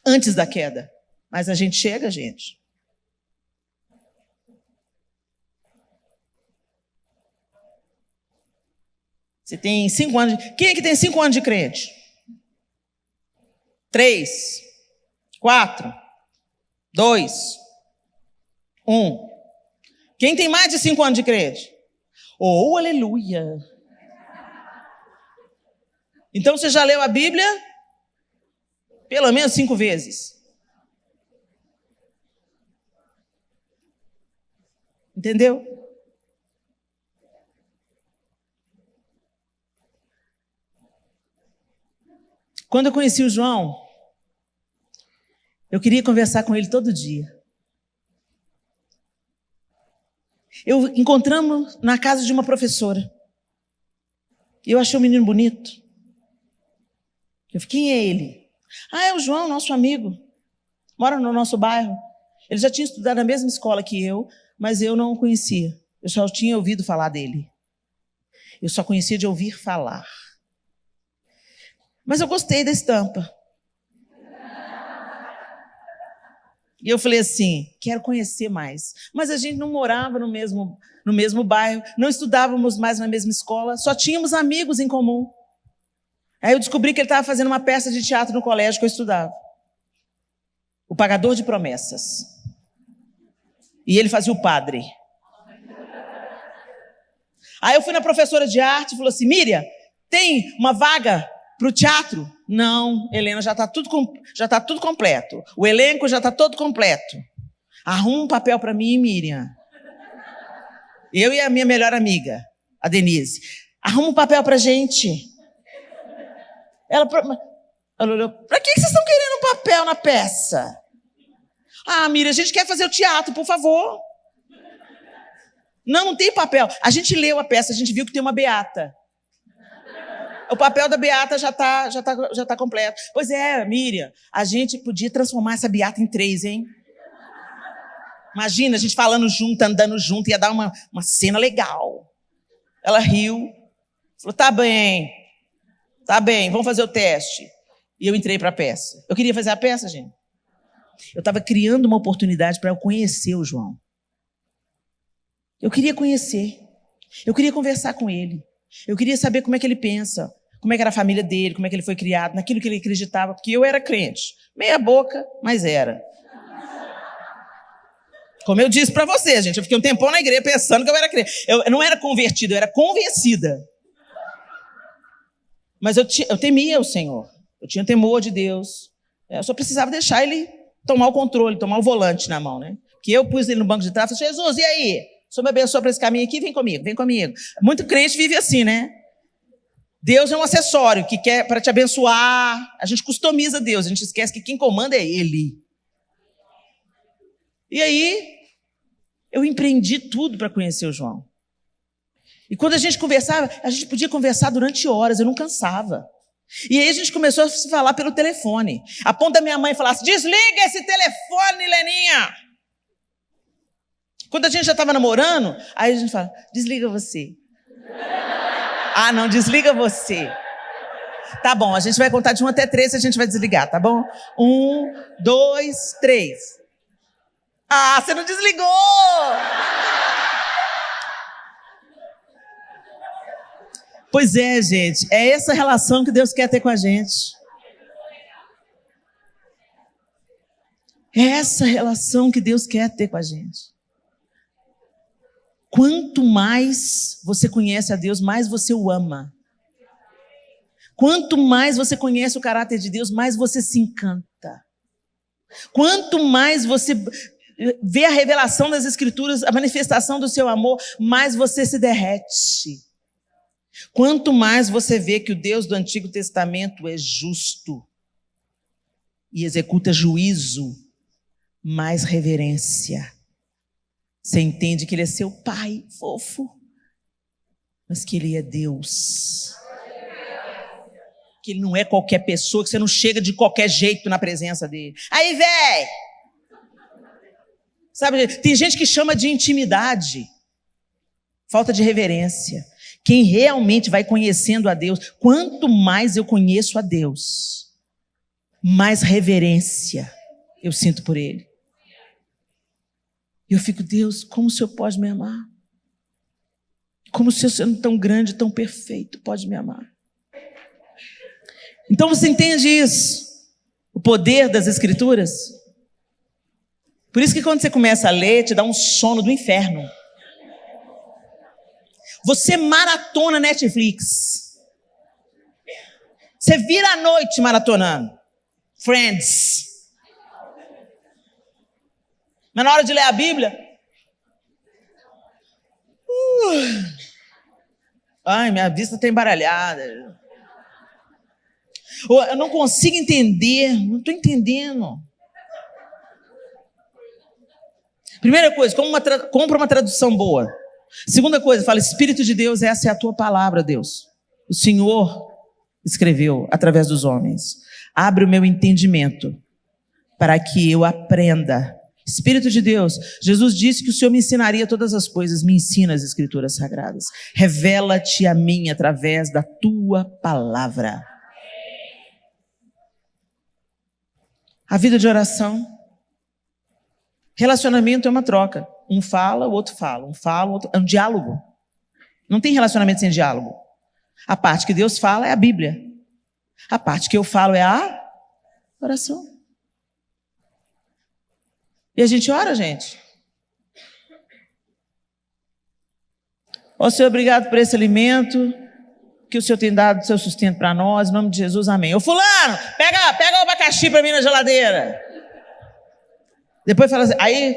antes da queda. Mas a gente chega, gente. Você tem 5 anos Quem é que tem 5 anos de crente? 3, 4, 2, 1. Quem tem mais de 5 anos de crente? Oh, aleluia! Então você já leu a Bíblia pelo menos 5 vezes. Entendeu? Quando eu conheci o João, eu queria conversar com ele todo dia. Encontramos na casa de uma professora. Eu achei o menino bonito. Eu falei, quem é ele? Ah, é o João, nosso amigo. Mora no nosso bairro. Ele já tinha estudado na mesma escola que eu, mas eu não o conhecia. Eu só tinha ouvido falar dele. Eu só conhecia de ouvir falar. Mas eu gostei da estampa. E eu falei assim, quero conhecer mais. Mas a gente não morava no mesmo bairro, não estudávamos mais na mesma escola, só tínhamos amigos em comum. Aí eu descobri que ele estava fazendo uma peça de teatro no colégio que eu estudava. O Pagador de Promessas. E ele fazia o padre. Aí eu fui na professora de arte e falou assim, Miriam, tem uma vaga para o teatro? Não, Helena, já está tudo completo. O elenco já está todo completo. Arruma um papel para mim, Miriam. Eu e a minha melhor amiga, a Denise. Arruma um papel para a gente. Ela olhou, para que vocês estão querendo um papel na peça? Ah, Miriam, a gente quer fazer o teatro, por favor. Não tem papel. A gente leu a peça, a gente viu que tem uma beata. O papel da beata já tá completo. Pois é, Miriam, a gente podia transformar essa beata em 3, hein? Imagina, a gente falando junto, andando junto, ia dar uma cena legal. Ela riu, falou, tá bem, vamos fazer o teste. E eu entrei para a peça. Eu queria fazer a peça, gente. Eu estava criando uma oportunidade para eu conhecer o João. Eu queria conhecer. Eu queria conversar com ele. Eu queria saber como é que ele pensa, como é que era a família dele, como é que ele foi criado, naquilo que ele acreditava, porque eu era crente. Meia boca, mas era. Como eu disse para vocês, gente, eu fiquei um tempão na igreja pensando que eu era crente. Eu não era convertida, eu era convencida. Mas eu temia o Senhor. Eu tinha temor de Deus. Eu só precisava deixar ele tomar o controle, tomar o volante na mão, né? Porque eu pus ele no banco de trás e falei, Jesus, e aí? O Senhor me abençoa para esse caminho aqui? Vem comigo. Muito crente vive assim, né? Deus é um acessório que quer para te abençoar. A gente customiza Deus, a gente esquece que quem comanda é Ele. E aí, eu empreendi tudo para conhecer o João. E quando a gente conversava, a gente podia conversar durante horas, eu não cansava. E aí a gente começou a se falar pelo telefone. A ponto da minha mãe falasse: desliga esse telefone, Leninha. Quando a gente já estava namorando, aí a gente fala: desliga você. Ah, não, desliga você. Tá bom, a gente vai contar de 1 até 3 e a gente vai desligar, tá bom? 1, 2, 3. Ah, você não desligou! Pois é, gente, é essa relação que Deus quer ter com a gente. É essa relação que Deus quer ter com a gente. Quanto mais você conhece a Deus, mais você o ama. Quanto mais você conhece o caráter de Deus, mais você se encanta. Quanto mais você vê a revelação das Escrituras, a manifestação do seu amor, mais você se derrete. Quanto mais você vê que o Deus do Antigo Testamento é justo e executa juízo, mais reverência. Você entende que Ele é seu pai fofo, mas que Ele é Deus. Que Ele não é qualquer pessoa, que você não chega de qualquer jeito na presença dEle. Aí, véi! Sabe, tem gente que chama de intimidade, falta de reverência. Quem realmente vai conhecendo a Deus, quanto mais eu conheço a Deus, mais reverência eu sinto por Ele. E eu fico: Deus, como o Senhor pode me amar? Como o Senhor, sendo tão grande, tão perfeito, pode me amar? Então você entende isso? O poder das Escrituras? Por isso que quando você começa a ler, te dá um sono do inferno. Você maratona Netflix. Você vira a noite maratonando Friends. Mas na hora de ler a Bíblia, ai, minha vista está embaralhada. Eu não consigo entender, não estou entendendo. Primeira coisa, compra uma tradução boa. Segunda coisa, fala: Espírito de Deus, essa é a tua palavra, Deus. O Senhor escreveu através dos homens. Abre o meu entendimento para que eu aprenda. Espírito de Deus, Jesus disse que o Senhor me ensinaria todas as coisas. Me ensina as Escrituras Sagradas. Revela-te a mim através da tua palavra. A vida de oração. Relacionamento é uma troca. Um fala, o outro fala. Um fala, o outro... É um diálogo. Não tem relacionamento sem diálogo. A parte que Deus fala é a Bíblia. A parte que eu falo é a oração. E a gente ora, gente. Ó Senhor, obrigado por esse alimento que o Senhor tem dado o seu sustento para nós. Em nome de Jesus, amém. Ô fulano, pega o abacaxi para mim na geladeira. Depois fala assim, aí,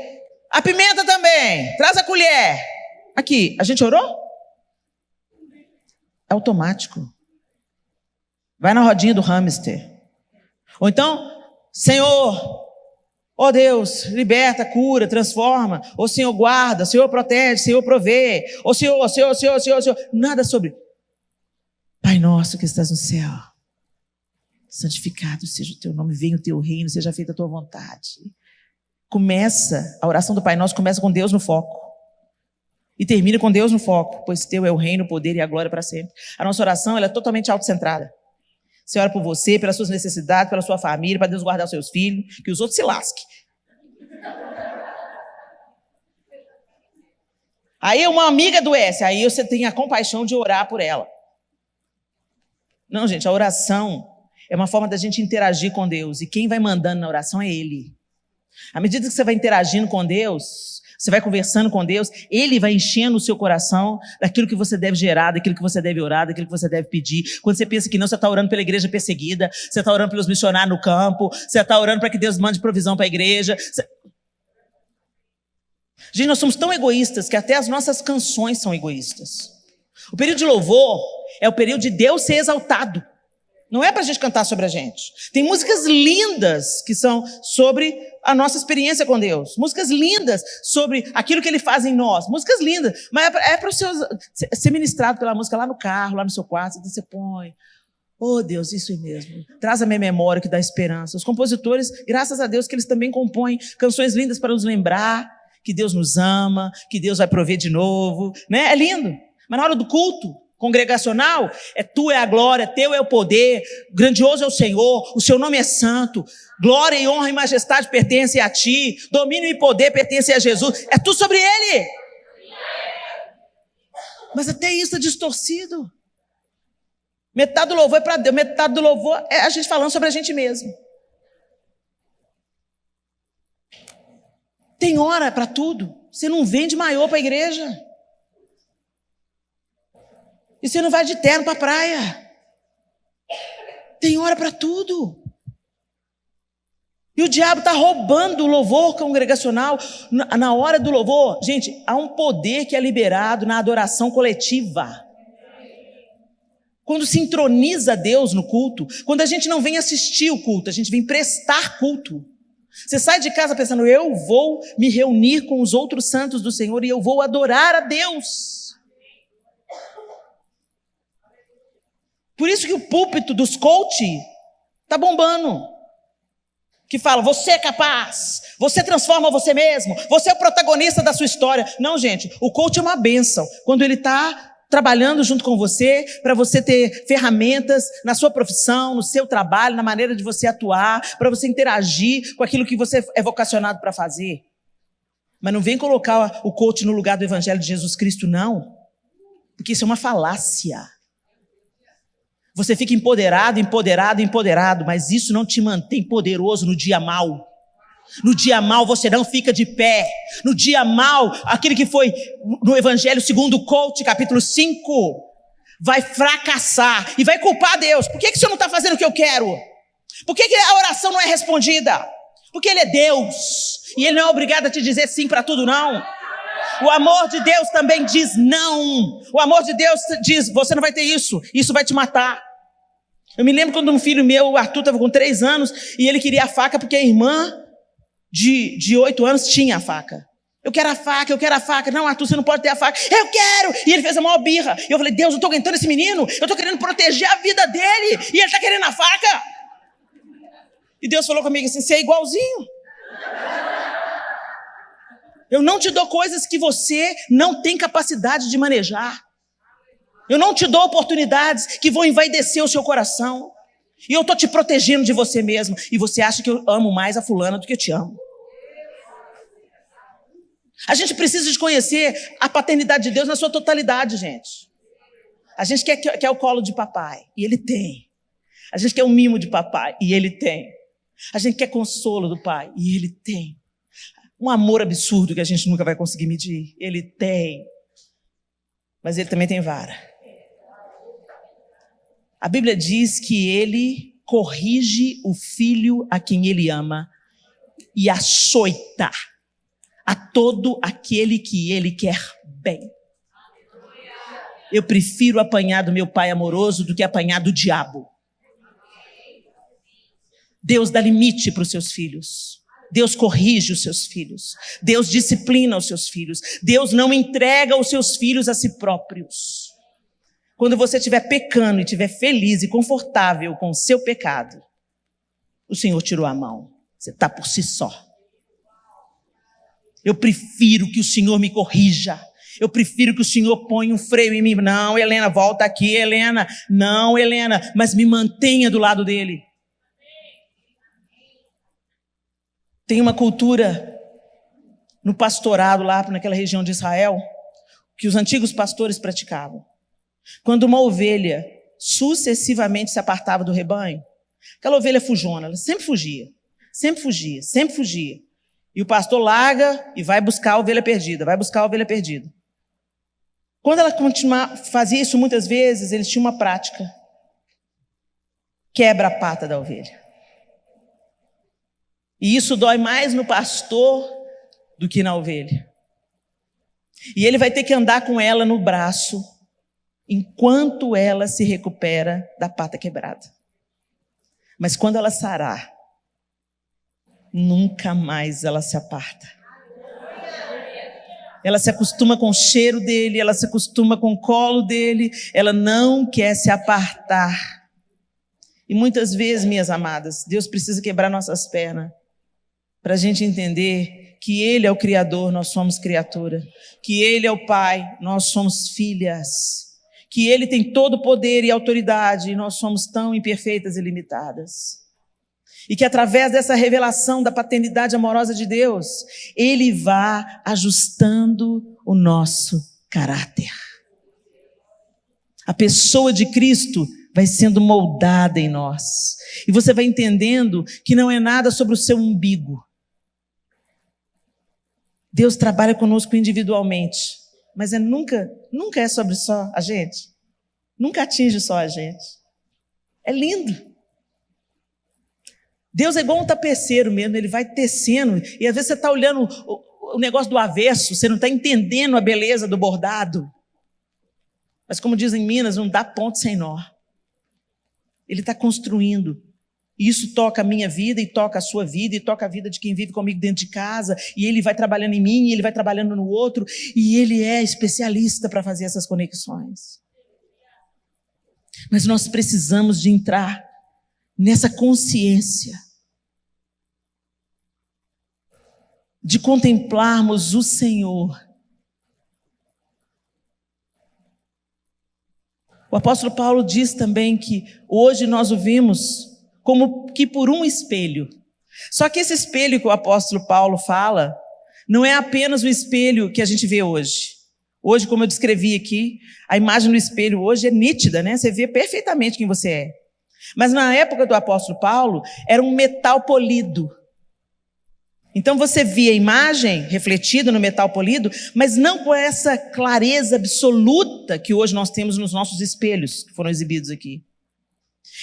a pimenta também, traz a colher. Aqui, a gente orou? É automático. Vai na rodinha do hamster. Ou então, Senhor, ó Deus, liberta, cura, transforma. Ó Senhor, guarda, Senhor, protege, Senhor, provê. Ó Senhor. Nada sobre. Pai nosso que estás no céu, santificado seja o teu nome, venha o teu reino, seja feita a tua vontade. A oração do Pai Nosso começa com Deus no foco. E termina com Deus no foco, pois teu é o reino, o poder e a glória para sempre. A nossa oração ela é totalmente autocentrada. Você ora por você, pelas suas necessidades, pela sua família, para Deus guardar os seus filhos, que os outros se lasquem. Aí uma amiga adoece, aí você tem a compaixão de orar por ela. Não, gente, a oração é uma forma da gente interagir com Deus. E quem vai mandando na oração é Ele. À medida que você vai interagindo com Deus, você vai conversando com Deus, Ele vai enchendo o seu coração daquilo que você deve gerar, daquilo que você deve orar, daquilo que você deve pedir. Quando você pensa que não, você está orando pela igreja perseguida, você está orando pelos missionários no campo, você está orando para que Deus mande provisão para a igreja. Gente, nós somos tão egoístas que até as nossas canções são egoístas. O período de louvor É o período de Deus ser exaltado. Não é para a gente cantar sobre a gente. Tem músicas lindas que são sobre a nossa experiência com Deus. Músicas lindas sobre aquilo que Ele faz em nós. Músicas lindas. Mas é para ser ministrado pela música lá no carro, lá no seu quarto. Você põe. Oh, Deus, isso mesmo. Traz a minha memória que dá esperança. Os compositores, graças a Deus, que eles também compõem canções lindas para nos lembrar que Deus nos ama, que Deus vai prover de novo. Né? É lindo. Mas na hora do culto congregacional, tua é a glória, teu é o poder, grandioso é o seu nome é santo, glória e honra e majestade pertencem a ti, domínio e poder pertencem a Jesus, é tudo sobre Ele. Mas até isso é distorcido. Metade do louvor é para Deus, metade do louvor é a gente falando sobre a gente mesmo. Tem hora para tudo. Você não vem de maiô para a igreja. E você não vai de terno para a praia. Tem hora para tudo. E o diabo está roubando o louvor congregacional. Na hora do louvor, gente, há um poder que é liberado na adoração coletiva. Quando se introniza Deus no culto, quando a gente não vem assistir o culto, a gente vem prestar culto. Você sai de casa pensando, eu vou me reunir com os outros santos do Senhor e eu vou adorar a Deus. Por isso que o púlpito dos coach está bombando. Que fala, você é capaz, você transforma você mesmo, você é o protagonista da sua história. Não, gente, o coach é uma bênção. Quando ele está trabalhando junto com você, para você ter ferramentas na sua profissão, no seu trabalho, na maneira de você atuar, para você interagir com aquilo que você é vocacionado para fazer. Mas não vem colocar o coach no lugar do Evangelho de Jesus Cristo, não. Porque isso é uma falácia. Você fica empoderado, mas isso não te mantém poderoso no dia mau. No dia mau você não fica de pé. No dia mau, aquele que foi no Evangelho segundo o coach, capítulo 5, vai fracassar e vai culpar Deus. Por que o Senhor não está fazendo o que eu quero? Por que a oração não é respondida? Porque Ele é Deus e Ele não é obrigado a te dizer sim para tudo, não. O amor de Deus também diz não. O amor de Deus diz, você não vai ter isso, isso vai te matar. Eu me lembro quando um filho meu, o Arthur, estava com 3 anos e ele queria a faca porque a irmã de 8 anos tinha a faca. Eu quero a faca. Não, Arthur, você não pode ter a faca. Eu quero! E ele fez a maior birra. E eu falei, Deus, eu estou aguentando esse menino, eu estou querendo proteger a vida dele e ele está querendo a faca. E Deus falou comigo assim, você é igualzinho. Eu não te dou coisas que você não tem capacidade de manejar. Eu não te dou oportunidades que vão envaidecer o seu coração. E eu estou te protegendo de você mesmo. E você acha que eu amo mais a fulana do que eu te amo. A gente precisa de conhecer a paternidade de Deus na sua totalidade, gente. A gente quer o colo de papai. E Ele tem. A gente quer o mimo de papai. E Ele tem. A gente quer consolo do pai. E Ele tem. Um amor absurdo que a gente nunca vai conseguir medir. Ele tem. Mas Ele também tem vara. A Bíblia diz que Ele corrige o filho a quem Ele ama e açoita a todo aquele que Ele quer bem. Eu prefiro apanhar do meu pai amoroso do que apanhar do diabo. Deus dá limite para os seus filhos. Deus corrige os seus filhos. Deus disciplina os seus filhos. Deus não entrega os seus filhos a si próprios. Quando você estiver pecando e estiver feliz e confortável com o seu pecado, o Senhor tirou a mão. Você está por si só. Eu prefiro que o Senhor me corrija. Eu prefiro que o Senhor ponha um freio em mim. Não, Helena, volta aqui, Helena. Não, Helena, mas me mantenha do lado dele. Tem uma cultura no pastorado lá naquela região de Israel que os antigos pastores praticavam. Quando uma ovelha sucessivamente se apartava do rebanho, aquela ovelha fujona, ela sempre fugia. E o pastor larga e vai buscar a ovelha perdida, Quando ela fazia isso muitas vezes, eles tinham uma prática. Quebra a pata da ovelha. E isso dói mais no pastor do que na ovelha. E ele vai ter que andar com ela no braço enquanto ela se recupera da pata quebrada. Mas quando ela sarar, nunca mais ela se aparta. Ela se acostuma com o cheiro dele, ela se acostuma com o colo dele, ela não quer se apartar. E muitas vezes, minhas amadas, Deus precisa quebrar nossas pernas para a gente entender que Ele é o Criador, nós somos criatura, que Ele é o Pai, nós somos filhas, que Ele tem todo o poder e autoridade e nós somos tão imperfeitas e limitadas. E que através dessa revelação da paternidade amorosa de Deus, Ele vá ajustando o nosso caráter. A pessoa de Cristo vai sendo moldada em nós. E você vai entendendo que não é nada sobre o seu umbigo. Deus trabalha conosco individualmente, mas nunca é sobre só a gente. Nunca atinge só a gente. É lindo. Deus é igual um tapeceiro mesmo, Ele vai tecendo, e às vezes você está olhando o negócio do avesso, você não está entendendo a beleza do bordado. Mas como dizem em Minas, não dá ponto sem nó. Ele está construindo. E isso toca a minha vida, e toca a sua vida, e toca a vida de quem vive comigo dentro de casa, e Ele vai trabalhando em mim, e Ele vai trabalhando no outro, e Ele é especialista para fazer essas conexões. Mas nós precisamos de entrar nessa consciência de contemplarmos o Senhor. O apóstolo Paulo diz também que hoje nós o vimos como que por um espelho. Só que esse espelho que o apóstolo Paulo fala não é apenas o espelho que a gente vê hoje. Hoje, como eu descrevi aqui, a imagem do espelho hoje é nítida, né? Você vê perfeitamente quem você é. Mas na época do apóstolo Paulo, era um metal polido. Então você via a imagem refletida no metal polido, mas não com essa clareza absoluta que hoje nós temos nos nossos espelhos, que foram exibidos aqui.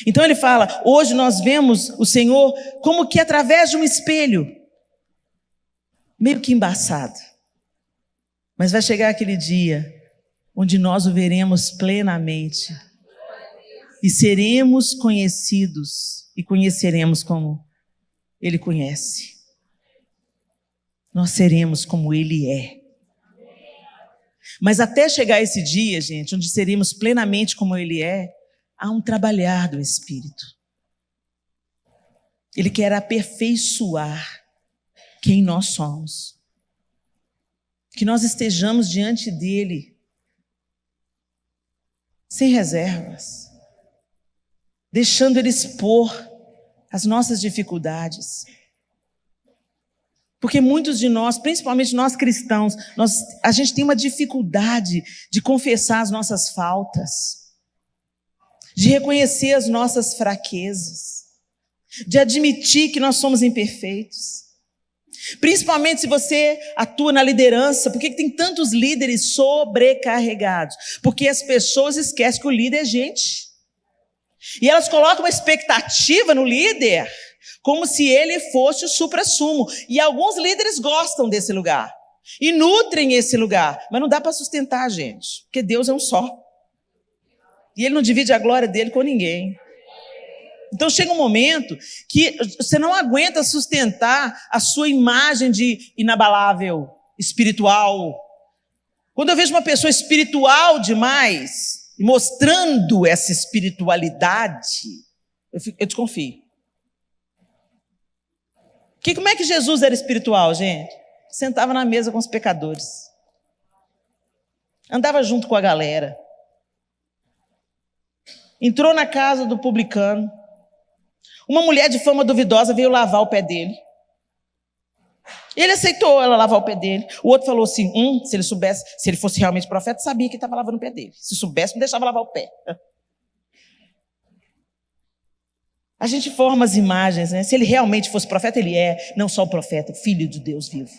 Então ele fala, hoje nós vemos o Senhor como que através de um espelho, meio que embaçado. Mas vai chegar aquele dia onde nós o veremos plenamente e seremos conhecidos e conheceremos como Ele conhece. Nós seremos como Ele é. Mas até chegar esse dia, gente, onde seremos plenamente como Ele é, há um trabalhar do Espírito. Ele quer aperfeiçoar quem nós somos. Que nós estejamos diante dEle, sem reservas, deixando Ele expor as nossas dificuldades. Porque muitos de nós, principalmente nós cristãos, a gente tem uma dificuldade de confessar as nossas faltas, de reconhecer as nossas fraquezas, de admitir que nós somos imperfeitos. Principalmente se você atua na liderança. Por que tem tantos líderes sobrecarregados? Porque as pessoas esquecem que o líder é gente. E elas colocam uma expectativa no líder, como se ele fosse o suprassumo. E alguns líderes gostam desse lugar e nutrem esse lugar, mas não dá para sustentar, gente, porque Deus é um só. E Ele não divide a glória dele com ninguém. Então chega um momento que você não aguenta sustentar a sua imagem de inabalável, espiritual. Quando eu vejo uma pessoa espiritual demais, mostrando essa espiritualidade, eu desconfio. Como é que Jesus era espiritual, gente? Sentava na mesa com os pecadores. Andava junto com a galera. Entrou na casa do publicano. Uma mulher de fama duvidosa veio lavar o pé dele. Ele aceitou ela lavar o pé dele. O outro falou assim, se ele soubesse, se ele fosse realmente profeta, sabia que estava lavando o pé dele. Se soubesse, não deixava lavar o pé. A gente forma as imagens, né? Se ele realmente fosse profeta, ele é, não só o profeta, filho de Deus vivo.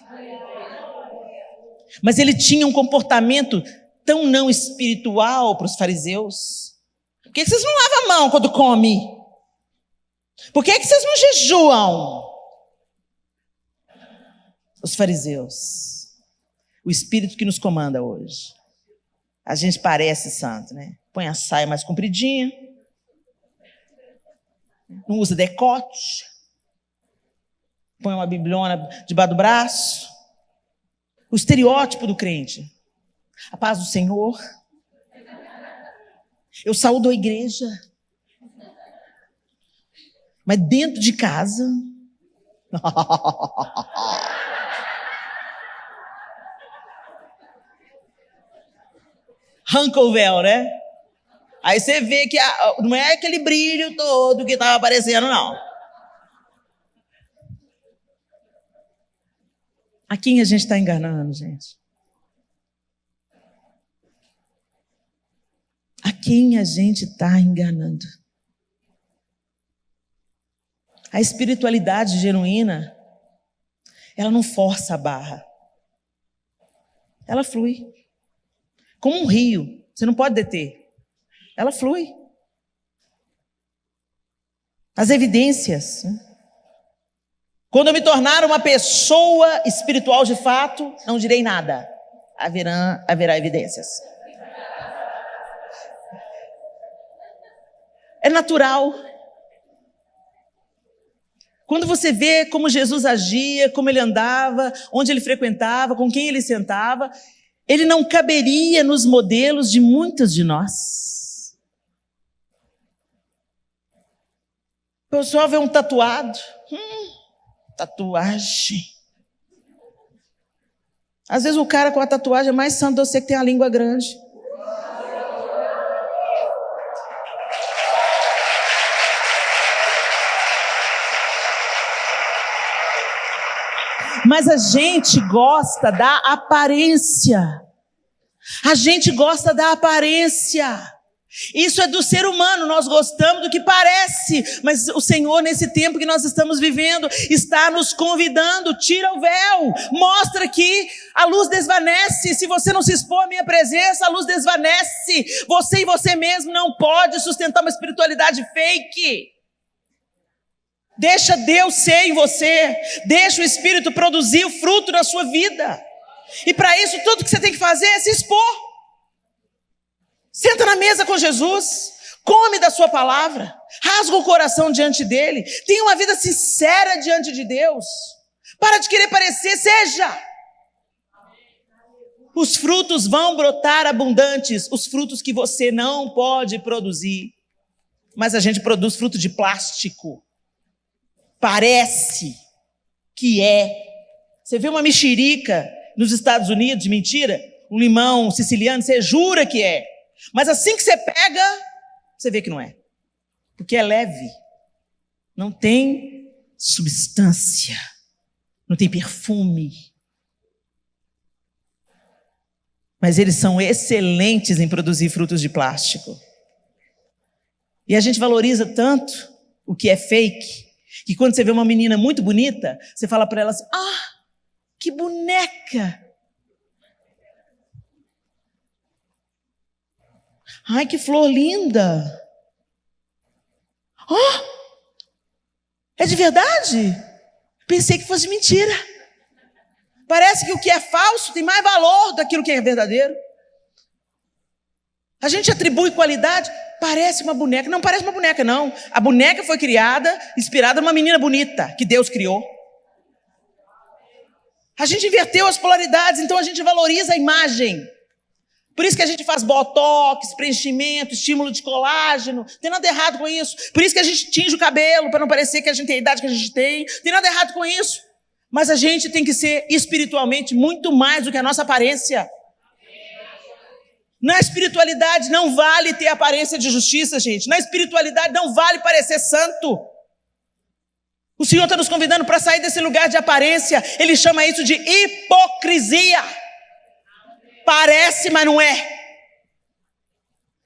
Mas ele tinha um comportamento tão não espiritual para os fariseus. Por que vocês não lavam a mão quando comem? Por que vocês não jejuam? Os fariseus. O espírito que nos comanda hoje. A gente parece santo, né? Põe a saia mais compridinha, não usa decote, põe uma bibliona debaixo do braço. O estereótipo do crente. A paz do Senhor. Eu saúdo a igreja. Mas dentro de casa... arranca o véu, né? Aí você vê que não é aquele brilho todo que estava aparecendo, não. A quem a gente está enganando, gente? A quem a gente está enganando? A espiritualidade genuína, ela não força a barra. Ela flui. Como um rio, você não pode deter. Ela flui. As evidências. Quando eu me tornar uma pessoa espiritual de fato, não direi nada. Haverá evidências. É natural. Quando você vê como Jesus agia, como ele andava, onde ele frequentava, com quem ele sentava, ele não caberia nos modelos de muitos de nós. O pessoal vê um tatuado. Tatuagem. Às vezes o cara com a tatuagem é mais santo do que você que tem a língua grande. Mas a gente gosta da aparência. A gente gosta da aparência. Isso é do ser humano, nós gostamos do que parece. Mas o Senhor, nesse tempo que nós estamos vivendo, está nos convidando. Tira o véu, mostra que a luz desvanece. Se você não se expor à minha presença, a luz desvanece. Você e você mesmo não pode sustentar uma espiritualidade fake. Deixa Deus ser em você. Deixa o Espírito produzir o fruto da sua vida. E para isso, tudo que você tem que fazer é se expor. Senta na mesa com Jesus. Come da sua palavra. Rasga o coração diante dele. Tenha uma vida sincera diante de Deus. Para de querer parecer, seja. Os frutos vão brotar abundantes. Os frutos que você não pode produzir. Mas a gente produz fruto de plástico. Parece que é. Você vê uma mexerica nos Estados Unidos, mentira? Um limão siciliano, você jura que é. Mas assim que você pega, você vê que não é. Porque é leve. Não tem substância. Não tem perfume. Mas eles são excelentes em produzir frutos de plástico. E a gente valoriza tanto o que é fake, que quando você vê uma menina muito bonita, você fala para ela assim, que boneca. Ai, que flor linda. É de verdade? Pensei que fosse mentira. Parece que o que é falso tem mais valor daquilo que é verdadeiro. A gente atribui qualidade, parece uma boneca. Não parece uma boneca, não. A boneca foi criada, inspirada numa menina bonita, que Deus criou. A gente inverteu as polaridades, então a gente valoriza a imagem. Por isso que a gente faz botox, preenchimento, estímulo de colágeno. Não tem nada errado com isso. Por isso que a gente tinge o cabelo, para não parecer que a gente tem a idade que a gente tem. Não tem nada errado com isso. Mas a gente tem que ser espiritualmente muito mais do que a nossa aparência. Na espiritualidade não vale ter aparência de justiça, gente. Na espiritualidade não vale parecer santo. O Senhor está nos convidando para sair desse lugar de aparência. Ele chama isso de hipocrisia. Parece, mas não é.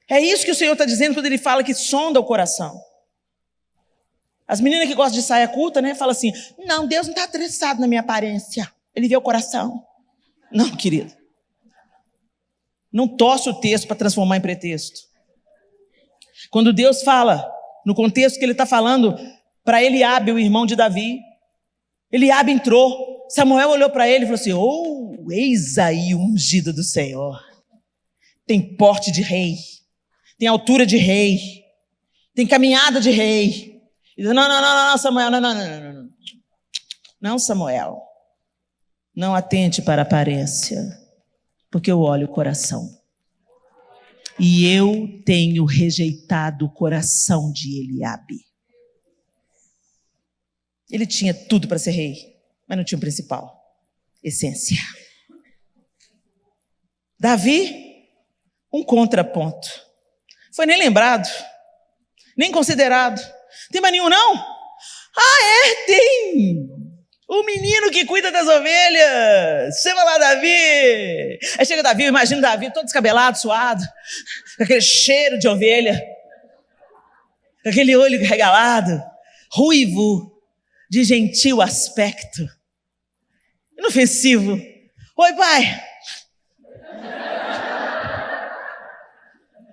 É isso que o Senhor está dizendo quando Ele fala que sonda o coração. As meninas que gostam de saia curta, né, falam assim, não, Deus não está interessado na minha aparência. Ele vê o coração. Não, querido. Não torce o texto para transformar em pretexto. Quando Deus fala, no contexto que Ele está falando, para Eliabe, o irmão de Davi, Eliabe entrou, Samuel olhou para ele e falou assim, eis aí o ungido do Senhor. tem porte de rei, tem altura de rei, tem caminhada de rei. E diz, não, Samuel, não. Não, Samuel, não atente para a aparência, porque eu olho o coração. E eu tenho rejeitado o coração de Eliabe. Ele tinha tudo para ser rei, mas não tinha o principal, essência. Davi, um contraponto. Foi nem lembrado, nem considerado. Tem mais nenhum, não? Tem! O menino que cuida das ovelhas. Chama lá Davi. Aí chega Davi, eu imagino Davi todo descabelado, suado, com aquele cheiro de ovelha, com aquele olho regalado, ruivo, de gentil aspecto, inofensivo. Oi, pai.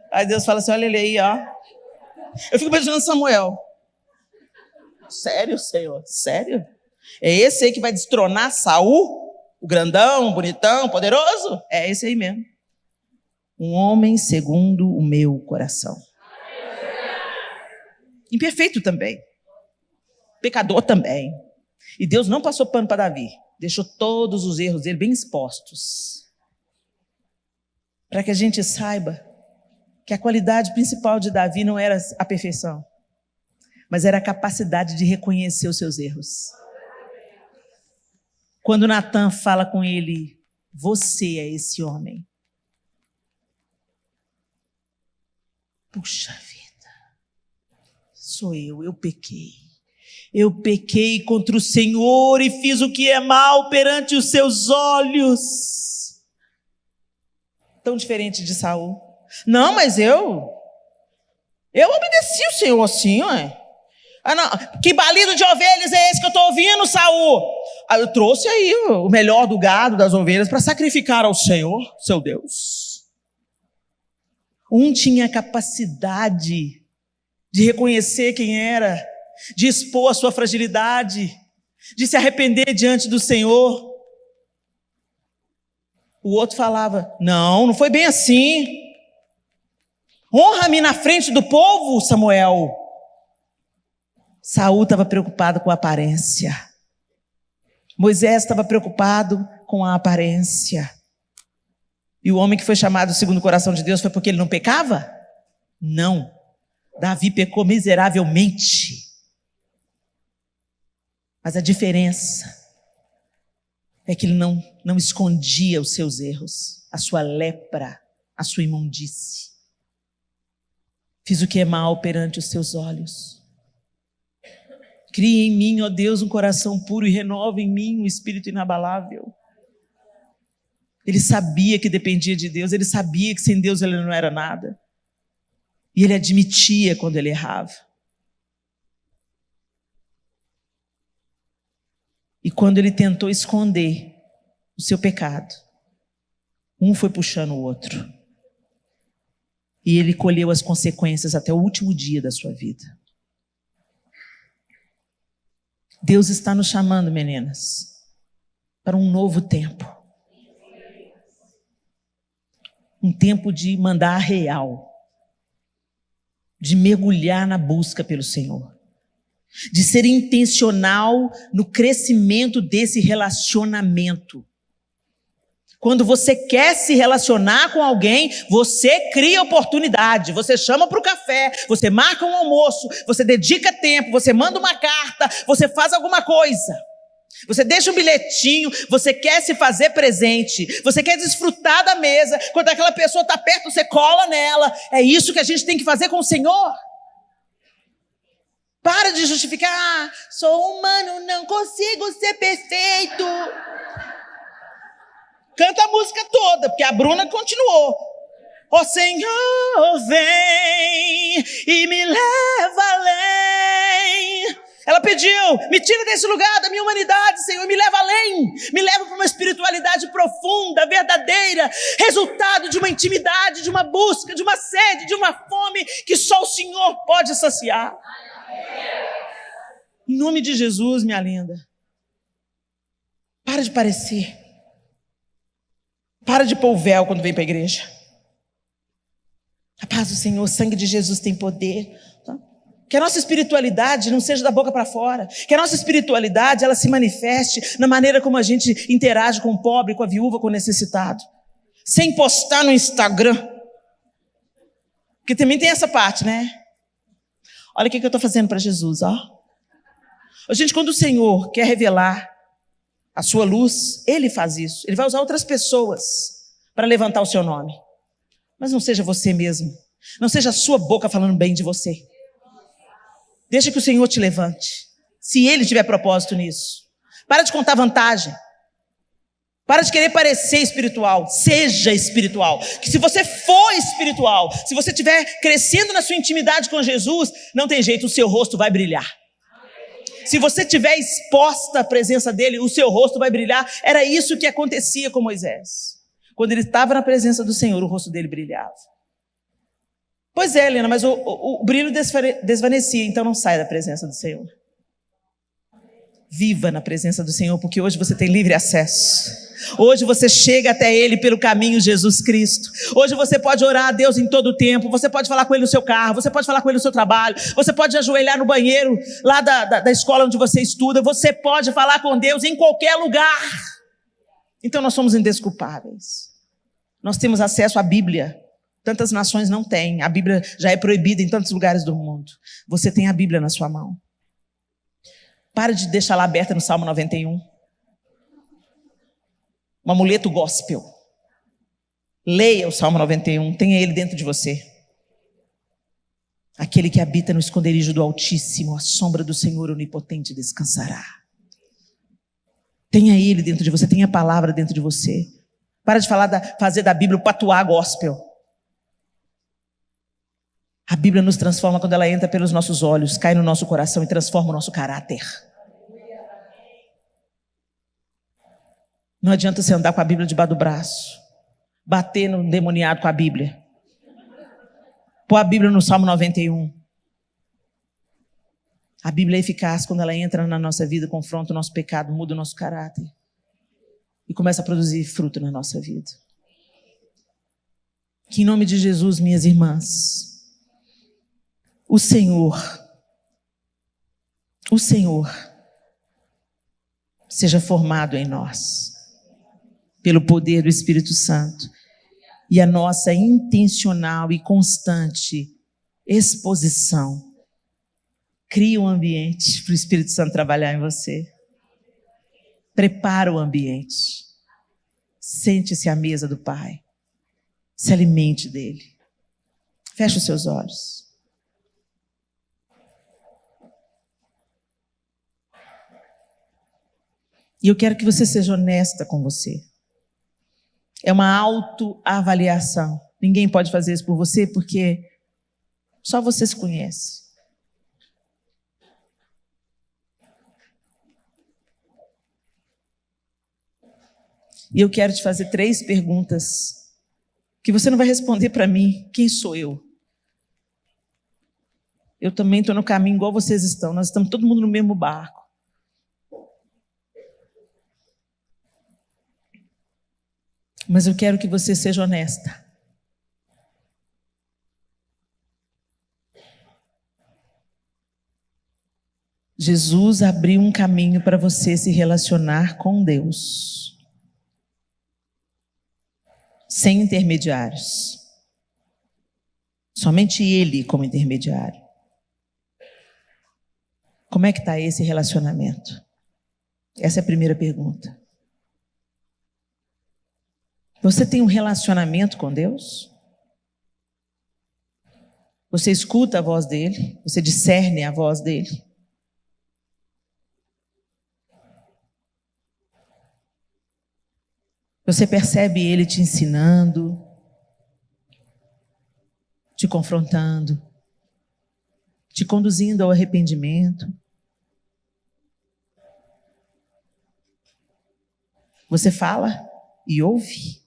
Aí Deus fala assim, olha ele aí, ó. Eu fico imaginando Samuel. Sério, Senhor? Sério? É esse aí que vai destronar Saul? O grandão, bonitão, poderoso? É esse aí mesmo. Um homem segundo o meu coração. Imperfeito também. Pecador também. E Deus não passou pano para Davi. Deixou todos os erros dele bem expostos. Para que a gente saiba que a qualidade principal de Davi não era a perfeição, mas era a capacidade de reconhecer os seus erros. Quando Natan fala com ele, você é esse homem. Puxa vida, sou eu pequei. Eu pequei contra o Senhor e fiz o que é mal perante os seus olhos. Tão diferente de Saul. Não, mas eu obedeci o Senhor assim, ué. Não. Que balido de ovelhas é esse que eu estou ouvindo, Saul? Eu trouxe aí o melhor do gado, das ovelhas, para sacrificar ao Senhor, seu Deus. Um tinha a capacidade de reconhecer quem era, de expor a sua fragilidade, de se arrepender diante do Senhor. O outro falava, não foi bem assim. Honra-me na frente do povo, Samuel. Saul estava preocupado com a aparência. Moisés estava preocupado com a aparência. E o homem que foi chamado segundo o coração de Deus foi porque ele não pecava? Não. Davi pecou miseravelmente. Mas a diferença é que ele não escondia os seus erros, a sua lepra, a sua imundície. Fiz o que é mal perante os teus olhos. Cria em mim, ó Deus, um coração puro e renova em mim um espírito inabalável. Ele sabia que dependia de Deus, ele sabia que sem Deus ele não era nada. E ele admitia quando ele errava. E quando ele tentou esconder o seu pecado, um foi puxando o outro. E ele colheu as consequências até o último dia da sua vida. Deus está nos chamando, meninas, para um novo tempo. Um tempo de mandar real. De mergulhar na busca pelo Senhor. De ser intencional no crescimento desse relacionamento. Quando você quer se relacionar com alguém, você cria oportunidade, você chama para o café, você marca um almoço, você dedica tempo, você manda uma carta, você faz alguma coisa. Você deixa um bilhetinho, você quer se fazer presente, você quer desfrutar da mesa, quando aquela pessoa está perto, você cola nela. É isso que a gente tem que fazer com o Senhor. Para de justificar, sou humano, não consigo ser perfeito. Canta a música toda, porque a Bruna continuou. Ó Senhor, vem e me leva além. Ela pediu, me tira desse lugar da minha humanidade, Senhor, e me leva além. Me leva para uma espiritualidade profunda, verdadeira, resultado de uma intimidade, de uma busca, de uma sede, de uma fome que só o Senhor pode saciar. Em nome de Jesus, minha linda. Para de parecer. Para de pôr o véu quando vem para a igreja. A paz do Senhor, o sangue de Jesus tem poder. Que a nossa espiritualidade não seja da boca para fora. Que a nossa espiritualidade, ela se manifeste na maneira como a gente interage com o pobre, com a viúva, com o necessitado. Sem postar no Instagram. Porque também tem essa parte, né? Olha o que eu estou fazendo para Jesus, ó. Gente, quando o Senhor quer revelar a sua luz, Ele faz isso. Ele vai usar outras pessoas para levantar o seu nome. Mas não seja você mesmo. Não seja a sua boca falando bem de você. Deixa que o Senhor te levante. Se Ele tiver propósito nisso. Para de contar vantagem. Para de querer parecer espiritual. Seja espiritual. Que se você for espiritual, se você estiver crescendo na sua intimidade com Jesus, não tem jeito, o seu rosto vai brilhar. Se você estiver exposta à presença dEle, o seu rosto vai brilhar. Era isso que acontecia com Moisés. Quando ele estava na presença do Senhor, o rosto dele brilhava. Pois é, Helena, mas o brilho desvanecia, então não saia da presença do Senhor. Viva na presença do Senhor, porque hoje você tem livre acesso. Hoje você chega até Ele pelo caminho Jesus Cristo. Hoje você pode orar a Deus em todo o tempo. Você pode falar com Ele no seu carro. Você pode falar com Ele no seu trabalho. Você pode ajoelhar no banheiro lá da escola onde você estuda. Você pode falar com Deus em qualquer lugar. Então nós somos indesculpáveis. Nós temos acesso à Bíblia. Tantas nações não têm. A Bíblia já é proibida em tantos lugares do mundo. Você tem a Bíblia na sua mão. Para de deixar ela aberta no Salmo 91. Um amuleto gospel. Leia o Salmo 91. Tenha ele dentro de você. Aquele que habita no esconderijo do Altíssimo, a sombra do Senhor onipotente descansará. Tenha ele dentro de você. Tenha a palavra dentro de você. Para de fazer da Bíblia o patuá gospel. A Bíblia nos transforma quando ela entra pelos nossos olhos, cai no nosso coração e transforma o nosso caráter. Não adianta você andar com a Bíblia debaixo do braço, bater no endemoniado com a Bíblia, pôr a Bíblia no Salmo 91. A Bíblia é eficaz quando ela entra na nossa vida, confronta o nosso pecado, muda o nosso caráter e começa a produzir fruto na nossa vida. Que em nome de Jesus, minhas irmãs, o Senhor seja formado em nós, pelo poder do Espírito Santo, e a nossa intencional e constante exposição cria um ambiente para o Espírito Santo trabalhar em você. Prepara o ambiente. Sente-se à mesa do Pai. Se alimente dele. Feche os seus olhos. E eu quero que você seja honesta com você. É uma autoavaliação. Ninguém pode fazer isso por você porque só você se conhece. E eu quero te fazer 3 perguntas que você não vai responder para mim. Quem sou eu? Eu também estou no caminho igual vocês estão. Nós estamos todo mundo no mesmo barco. Mas eu quero que você seja honesta. Jesus abriu um caminho para você se relacionar com Deus. Sem intermediários. Somente Ele como intermediário. Como é que está esse relacionamento? Essa é a primeira pergunta. Você tem um relacionamento com Deus? Você escuta a voz dele? Você discerne a voz dele? Você percebe ele te ensinando, te confrontando, te conduzindo ao arrependimento? Você fala e ouve?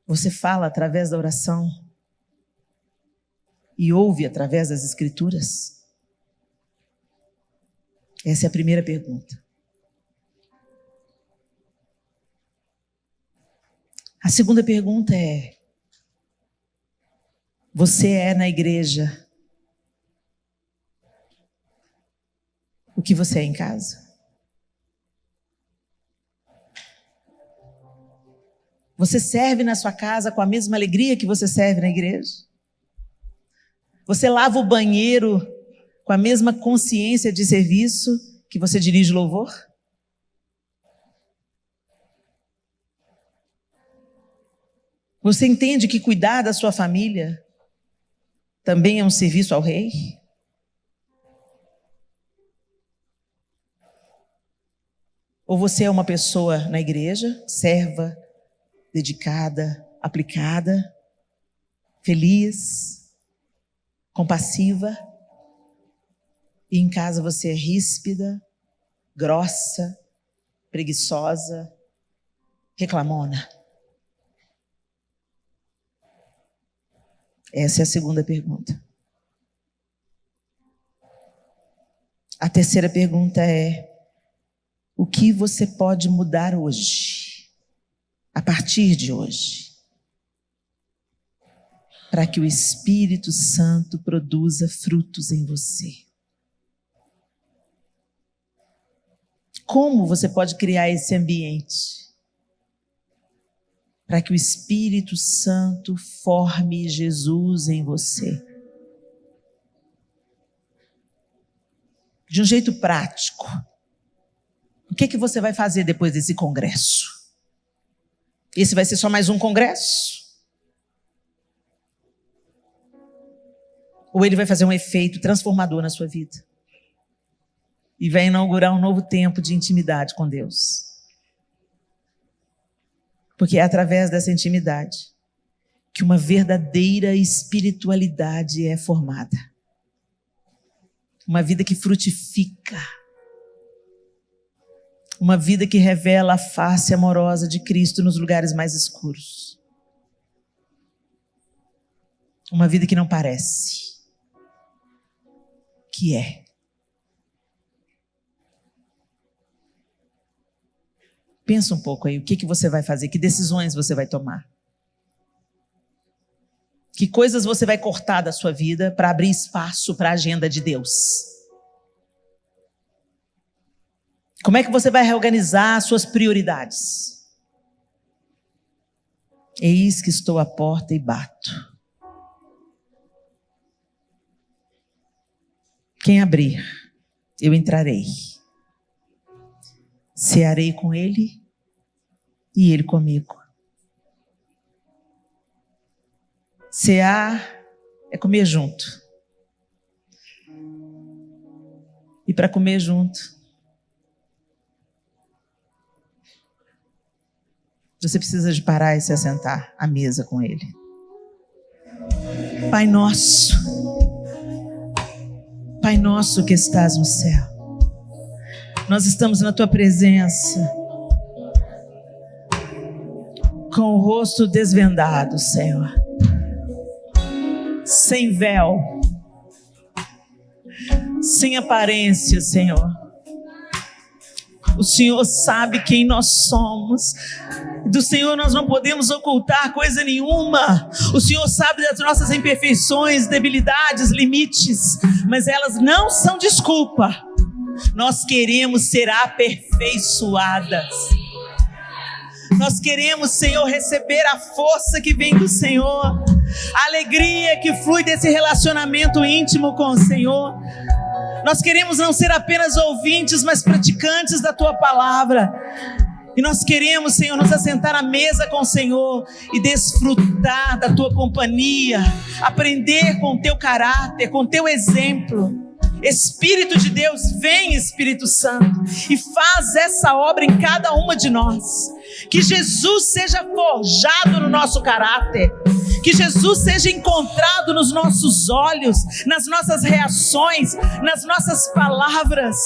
Você fala através da oração e ouve através das Escrituras? Essa é a primeira pergunta. A segunda pergunta é: Você é na igreja o que você é em casa. Você serve na sua casa com a mesma alegria que você serve na igreja? Você lava o banheiro com a mesma consciência de serviço que você dirige louvor? Você entende que cuidar da sua família também é um serviço ao Rei? Ou você é uma pessoa na igreja, serva, dedicada, aplicada, feliz, compassiva, e em casa você é ríspida, grossa, preguiçosa, reclamona? Essa é a segunda pergunta. A terceira pergunta é: o que você pode mudar hoje, a partir de hoje, para que o Espírito Santo produza frutos em você? Como você pode criar esse ambiente para que o Espírito Santo forme Jesus em você? De um jeito prático. O que você vai fazer depois desse congresso? Esse vai ser só mais um congresso? Ou ele vai fazer um efeito transformador na sua vida? E vai inaugurar um novo tempo de intimidade com Deus? Porque é através dessa intimidade que uma verdadeira espiritualidade é formada. Uma vida que frutifica. Uma vida que revela a face amorosa de Cristo nos lugares mais escuros. Uma vida que não parece, que é. Pensa um pouco aí, o que você vai fazer, que decisões você vai tomar. Que coisas você vai cortar da sua vida para abrir espaço para a agenda de Deus. Como é que você vai reorganizar as suas prioridades? Eis que estou à porta e bato. Quem abrir, eu entrarei. Cearei com ele e ele comigo. Cear é comer junto. E para comer junto, você precisa de parar e se assentar à mesa com ele. Pai nosso que estás no céu, nós estamos na tua presença, com o rosto desvendado, Senhor, sem véu, sem aparência, Senhor. O Senhor sabe quem nós somos. Do Senhor nós não podemos ocultar coisa nenhuma. O Senhor sabe das nossas imperfeições, debilidades, limites, mas elas não são desculpa. Nós queremos ser aperfeiçoadas. Nós queremos, Senhor, receber a força que vem do Senhor, a alegria que flui desse relacionamento íntimo com o Senhor. Nós queremos não ser apenas ouvintes, mas praticantes da Tua palavra. E nós queremos, Senhor, nos assentar à mesa com o Senhor e desfrutar da Tua companhia, aprender com o Teu caráter, com o Teu exemplo. Espírito de Deus, vem, Espírito Santo, e faz essa obra em cada uma de nós. Que Jesus seja forjado no nosso caráter, que Jesus seja encontrado nos nossos olhos, nas nossas reações, nas nossas palavras.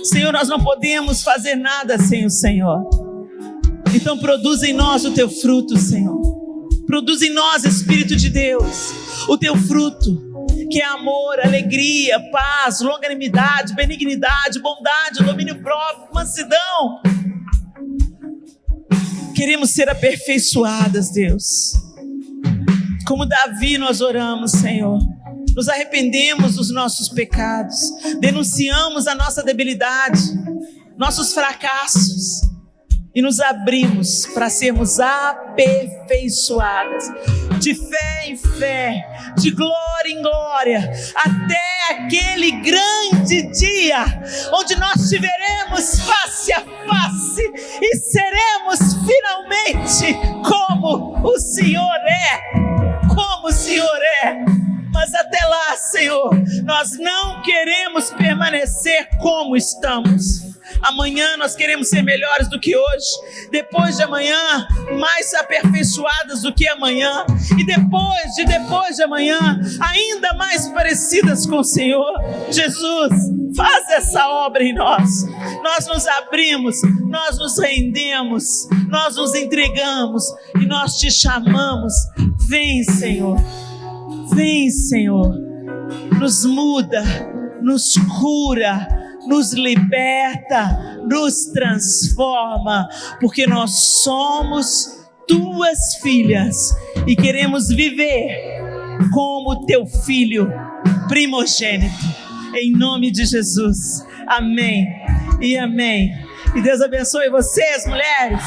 Senhor, nós não podemos fazer nada sem o Senhor. Então produz em nós o Teu fruto, Senhor. Produz em nós, Espírito de Deus, o Teu fruto, que é amor, alegria, paz, longanimidade, benignidade, bondade, domínio próprio, mansidão. Queremos ser aperfeiçoadas, Deus. Como Davi nós oramos, Senhor. Nos arrependemos dos nossos pecados, denunciamos a nossa debilidade, nossos fracassos e nos abrimos para sermos aperfeiçoadas, de fé em fé, de glória em glória, até aquele grande dia onde nós te veremos face a face e seremos finalmente como o Senhor é, como o Senhor é. Mas até lá, Senhor, nós não queremos permanecer como estamos. Amanhã nós queremos ser melhores do que hoje. Depois de amanhã, mais aperfeiçoadas do que amanhã. E depois de amanhã, ainda mais parecidas com o Senhor. Jesus, faz essa obra em nós. Nós nos abrimos, nós nos rendemos, nós nos entregamos e nós te chamamos. Vem, Senhor. Vem, Senhor, nos muda, nos cura, nos liberta, nos transforma, porque nós somos tuas filhas e queremos viver como teu filho primogênito, em nome de Jesus. Amém e amém. E Deus abençoe vocês, mulheres.